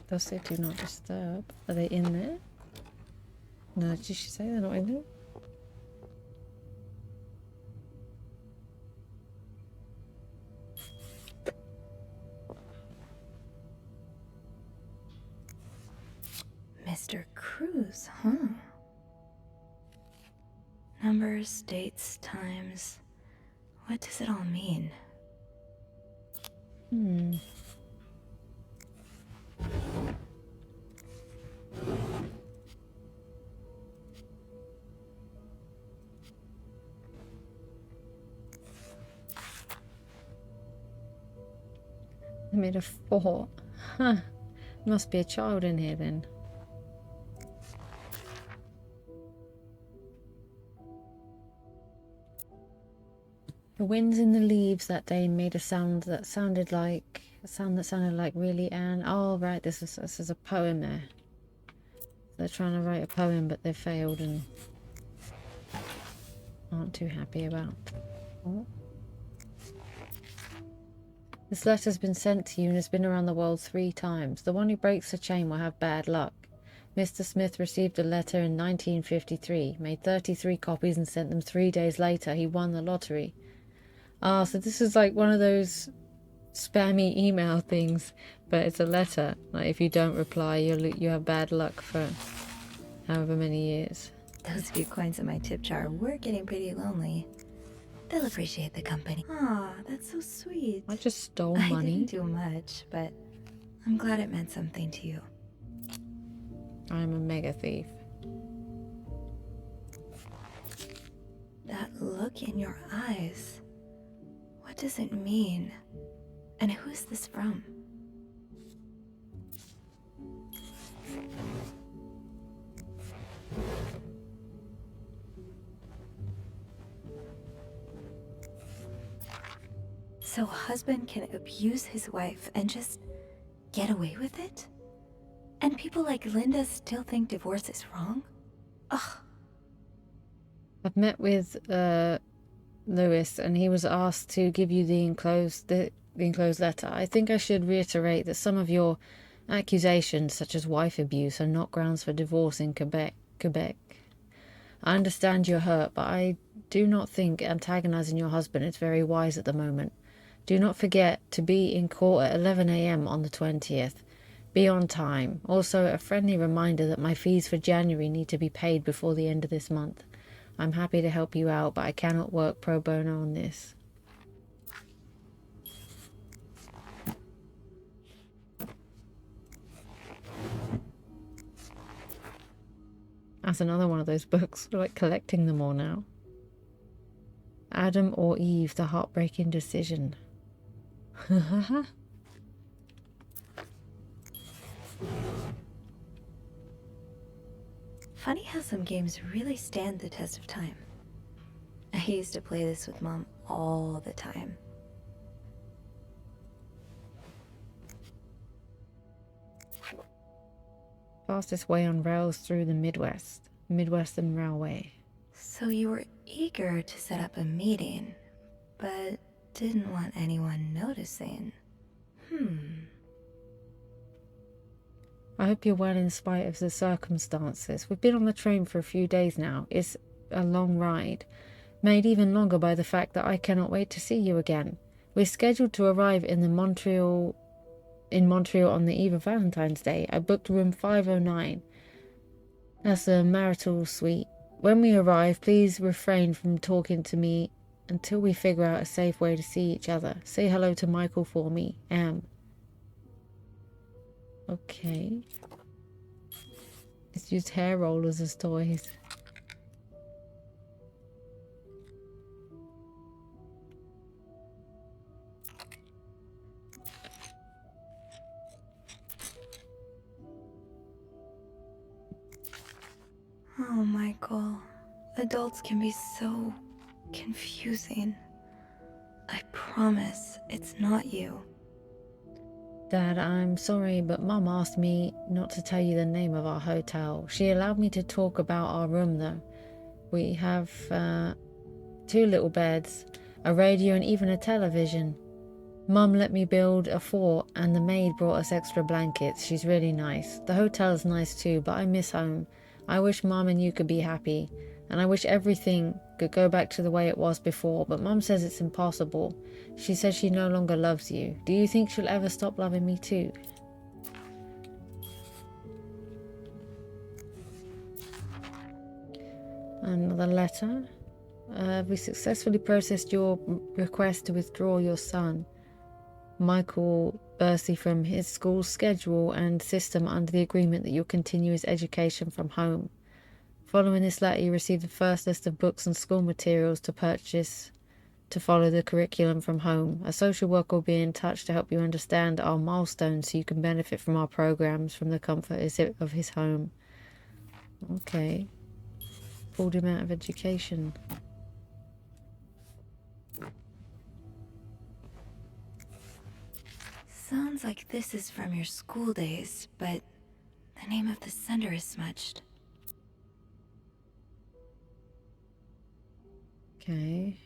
Those say do not disturb. Are they in there? No, did she say they're not in there? Mr. Cruz, huh? Numbers, dates, times. What does it all mean? They made a fort. Huh. Must be a child in here then. The winds in the leaves that day made a sound that sounded like really Anne. Oh right, this is a poem there. They're trying to write a poem, but they've failed and aren't too happy about. Oh. This letter's been sent to you and has been around the world 3 times. The one who breaks the chain will have bad luck. Mr. Smith received a letter in 1953, made 33 copies and sent them 3 days later. He won the lottery. Ah, so this is like one of those spammy email things, but it's a letter. Like if you don't reply, you have bad luck for however many years. Those few coins in my tip jar were getting pretty lonely. They'll appreciate the company. Aw, that's so sweet. I just stole I money. didn't do much, but I'm glad it meant something to you. I'm a mega thief. That look in your eyes. What does it mean? And who is this from? So husband can abuse his wife and just get away with it? And people like Linda still think divorce is wrong? Ugh. I've met with Lewis and he was asked to give you the enclosed letter. I think I should reiterate that some of your accusations, such as wife abuse, are not grounds for divorce in Quebec. I understand you're hurt, but I do not think antagonizing your husband is very wise at the moment. Do not forget to be in court at 11 a.m. on the 20th. Be on time. Also, a friendly reminder that my fees for January need to be paid before the end of this month. I'm happy to help you out, but I cannot work pro bono on this. That's another one of those books. We're like collecting them all now. Adam or Eve, the heartbreaking decision. Funny how some games really stand the test of time. I used to play this with Mom all the time. Fastest way on rails through the Midwest. Midwestern Railway. So you were eager to set up a meeting, but didn't want anyone noticing. I hope you're well in spite of the circumstances. We've been on the train for a few days now. It's a long ride, made even longer by the fact that I cannot wait to see you again. We're scheduled to arrive in Montreal on the eve of Valentine's Day. I booked room 509. That's a marital suite. When we arrive, please refrain from talking to me until we figure out a safe way to see each other. Say hello to Michael for me, Am. Okay. It's used hair rollers as toys. Oh, Michael. Adults can be so confusing. I promise it's not you. Dad, I'm sorry, but Mum asked me not to tell you the name of our hotel. She allowed me to talk about our room, though. We have 2 little beds, a radio, and even a television. Mum let me build a fort, and the maid brought us extra blankets. She's really nice. The hotel is nice too, but I miss home. I wish Mum and you could be happy, and I wish everything could go back to the way it was before, but Mum says it's impossible. She says she no longer loves you. Do you think she'll ever stop loving me too? Another letter. We successfully processed your request to withdraw your son, Michael Bursey, from his school's schedule and system under the agreement that you'll continue his education from home. Following this letter, you received the first list of books and school materials to purchase to follow the curriculum from home. A social worker will be in touch to help you understand our milestones so you can benefit from our programs from the comfort of his home. Okay. Pulled him out of education. Sounds like this is from your school days, but the name of the sender is smudged. Okay.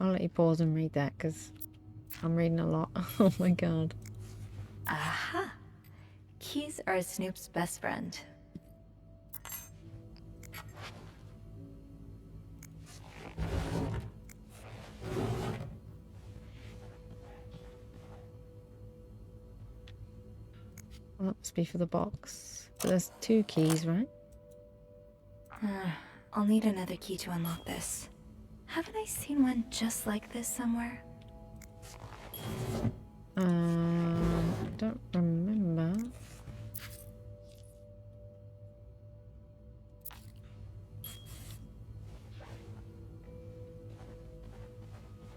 I'll let you pause and read that because I'm reading a lot. Oh my god. Aha! Keys are Snoop's best friend. Well, that must be for the box. But there's 2 keys, right? I'll need another key to unlock this. Haven't I seen one just like this somewhere? I don't remember.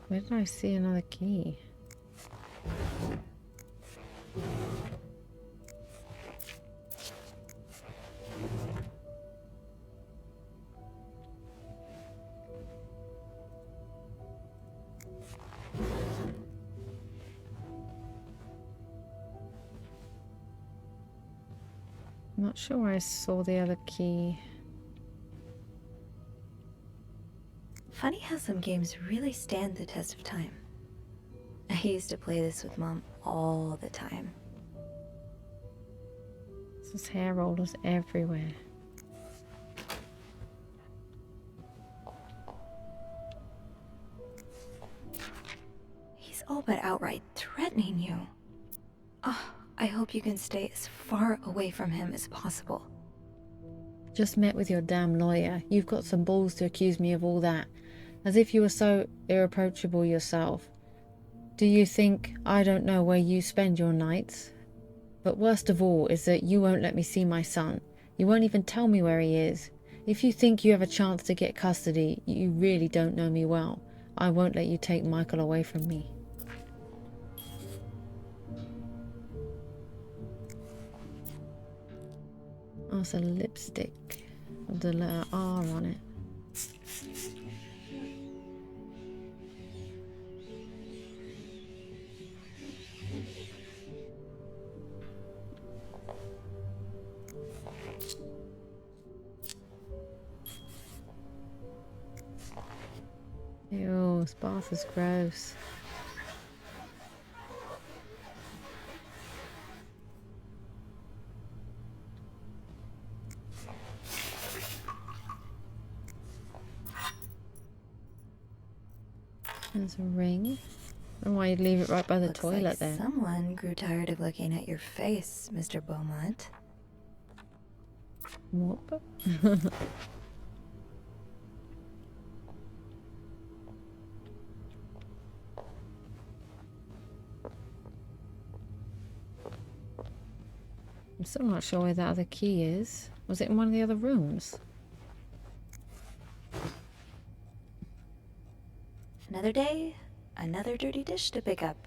Where did I see another key? I'm not sure where I saw the other key. Funny how some games really stand the test of time. I used to play this with Mom all the time. There's hair rollers everywhere. He's all but outright threatening you. Oh, I hope you can stay as far away from him as possible. Just met with your damn lawyer. You've got some balls to accuse me of all that. As if you were so irreproachable yourself. Do you think I don't know where you spend your nights? But worst of all is that you won't let me see my son. You won't even tell me where he is. If you think you have a chance to get custody, you really don't know me well. I won't let you take Michael away from me. Oh, it's a lipstick with the letter R on it. Ew, this bath is gross. There's a ring. I don't know why you'd leave it right by the Looks toilet like there. someone grew tired of looking at your face, Mr. Beaumont. Whoop. I'm still not sure where that other key is. Was it in one of the other rooms? Another day, another dirty dish to pick up.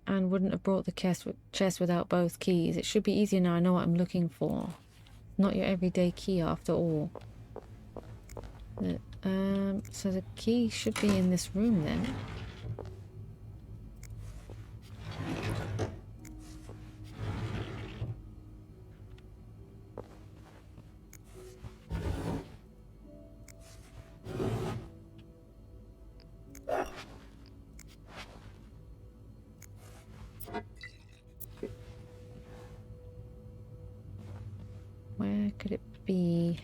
And wouldn't have brought the chest without both keys. It should be easier now. I know what I'm looking for. Not your everyday key after all. So the key should be in this room then. Where could it be?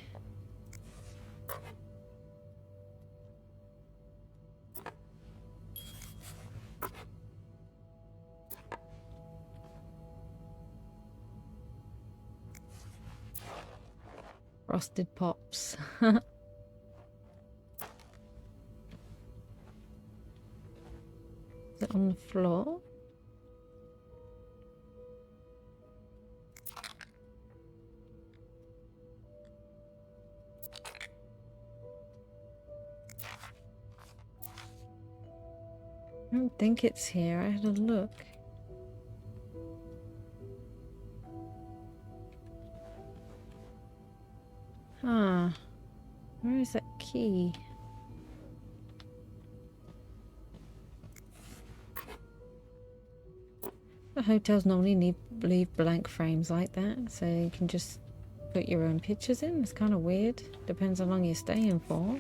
Frosted Pops. Is it on the floor? I don't think it's here. I had a look. Huh. Where is that key? The hotels normally leave blank frames like that, so you can just put your own pictures in. It's kind of weird. Depends how long you're staying for.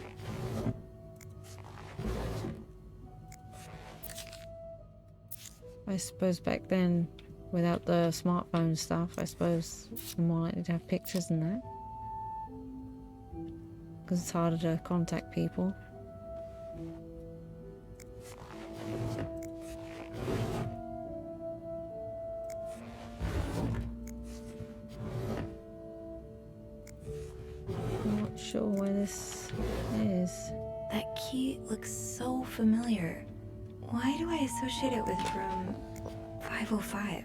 I suppose back then, without the smartphone stuff, I suppose I'm more likely to have pictures than that. Because it's harder to contact people. I'm not sure where this is. That key looks so familiar. Why do I associate it with room 505?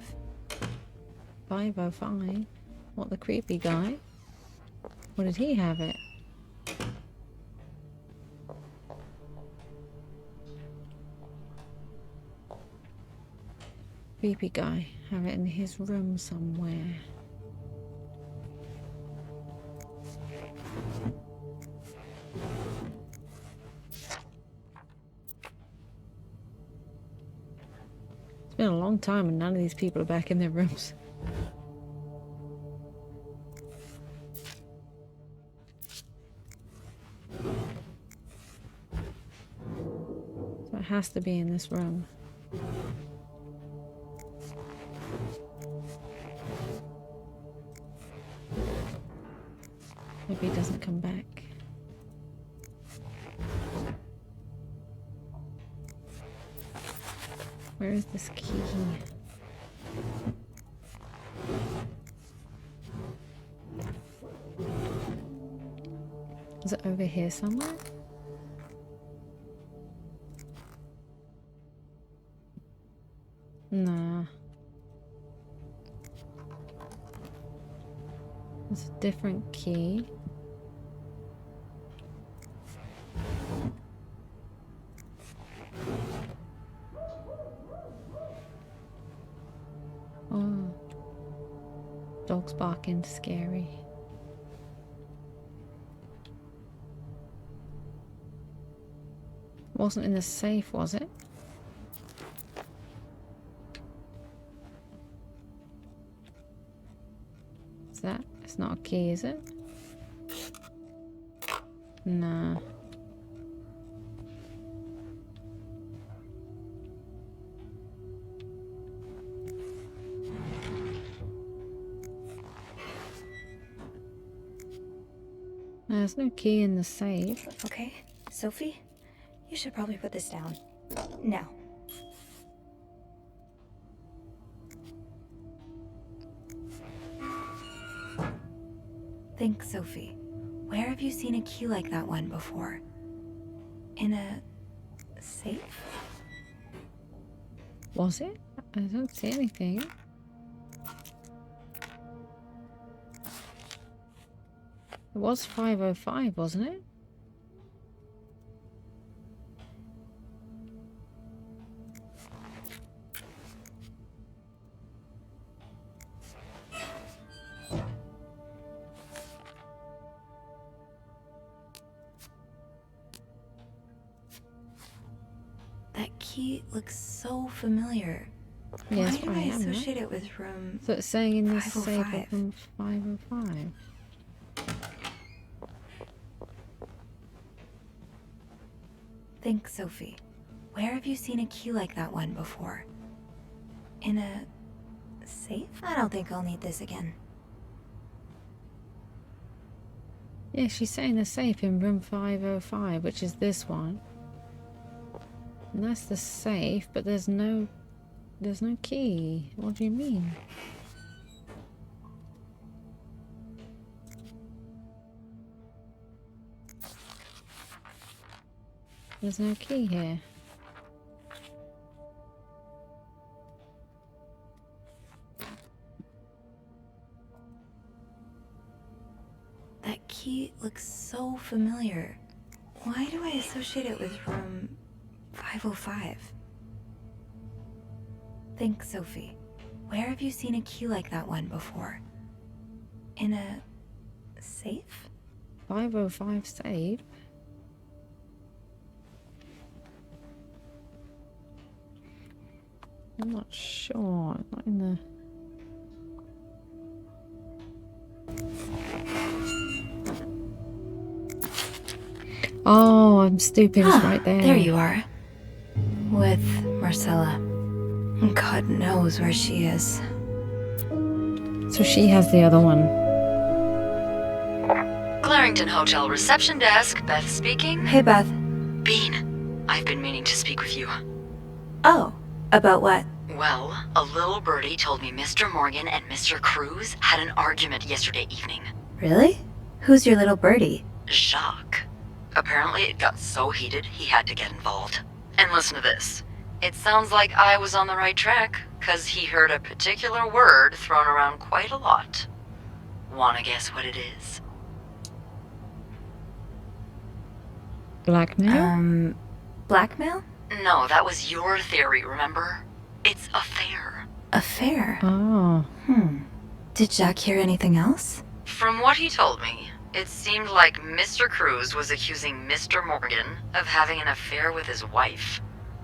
505? What, the creepy guy? Or did he have it? Creepy guy. Have it in his room somewhere. It's been a long time and none of these people are back in their rooms. So it has to be in this room. Maybe he doesn't come back. Where is this key? Is it over here somewhere? Nah. It's a different key. Oh. Dogs barking, scary. Wasn't in the safe, was it? not key, is it? Nah. There's no key in the safe. Okay, Sophie, you should probably put this down. Now. Think, Sophie. Where have you seen a key like that one before? In a safe? Was it? I don't see anything. It was 505, wasn't it? That key looks so familiar. Yes, Why do I associate it with room So it's saying in this safe 505? room 505. Think, Sophie. Where have you seen a key like that one before? In a safe? I don't think I'll need this again. Yeah, she's saying the safe in room 505, which is this one. And that's the safe, but there's no key. What do you mean? There's no key here. That key looks so familiar. Why do I associate it with room 505? Think, Sophie. Where have you seen a key like that one before? In a safe? 505 safe? I'm not sure. Not in the... Oh, I'm stupid. It's right there. There you are. With Marcella. God knows where she is. So she has the other one. Clarington Hotel reception desk, Beth speaking. Hey, Beth. Bean, I've been meaning to speak with you. Oh, about what? Well, a little birdie told me Mr. Morgan and Mr. Cruz had an argument yesterday evening. Really? Who's your little birdie? Jacques. Apparently it got so heated he had to get involved. And listen to this. It sounds like I was on the right track, 'cause he heard a particular word thrown around quite a lot. Wanna guess what it is? Blackmail? Blackmail? No, that was your theory, remember? It's affair. Affair? Oh. Did Jack hear anything else? From what he told me, it seemed like Mr. Cruz was accusing Mr. Morgan of having an affair with his wife.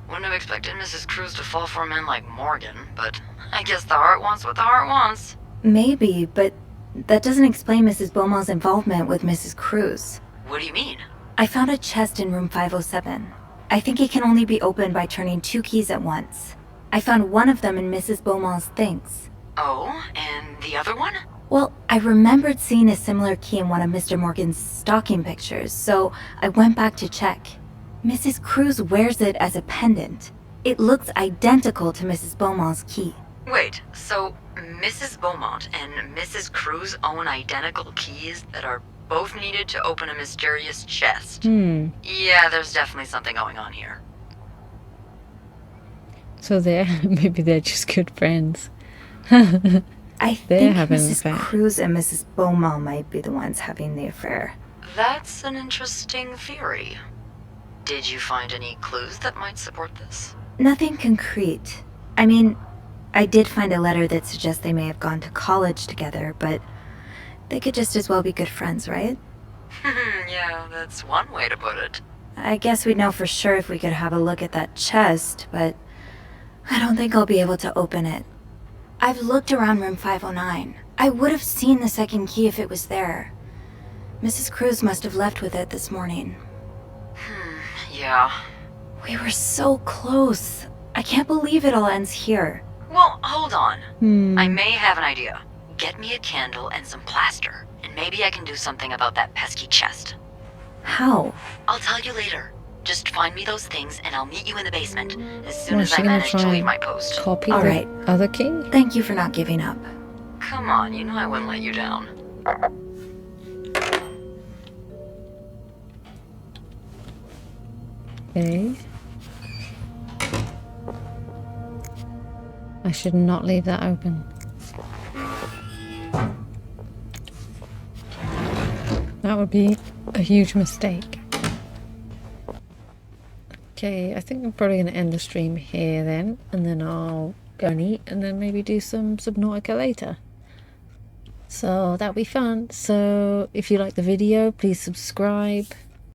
Wouldn't have expected Mrs. Cruz to fall for a man like Morgan, but I guess the heart wants what the heart wants. Maybe, but that doesn't explain Mrs. Beaumont's involvement with Mrs. Cruz. What do you mean? I found a chest in room 507. I think it can only be opened by turning 2 keys at once. I found one of them in Mrs. Beaumont's things. Oh, and the other one? Well, I remembered seeing a similar key in one of Mr. Morgan's stocking pictures, so I went back to check. Mrs. Cruz wears it as a pendant. It looks identical to Mrs. Beaumont's key. Wait, so Mrs. Beaumont and Mrs. Cruz own identical keys that are both needed to open a mysterious chest? Yeah, there's definitely something going on here. So maybe they're just good friends. I think having an Mrs. affair. Cruz and Mrs. Beaumont might be the ones having the affair. That's an interesting theory. Did you find any clues that might support this? Nothing concrete. I mean, I did find a letter that suggests they may have gone to college together, but they could just as well be good friends, right? Yeah, that's one way to put it. I guess we'd know for sure if we could have a look at that chest, but I don't think I'll be able to open it. I've looked around room 509. I would have seen the second key if it was there. Mrs. Cruz must have left with it this morning. Yeah. We were so close. I can't believe it all ends here. Well, hold on. I may have an idea. Get me a candle and some plaster, and maybe I can do something about that pesky chest. How? I'll tell you later. Just find me those things, and I'll meet you in the basement as soon Was as she I gonna manage to try leave and my post. copy All the right. other key? Thank you for not giving up. Come on, you know I wouldn't let you down. Okay. I should not leave that open. That would be a huge mistake. Okay, I think I'm probably going to end the stream here then, and then I'll go and eat, and then maybe do some Subnautica later. So that'll be fun. So if you like the video, please subscribe.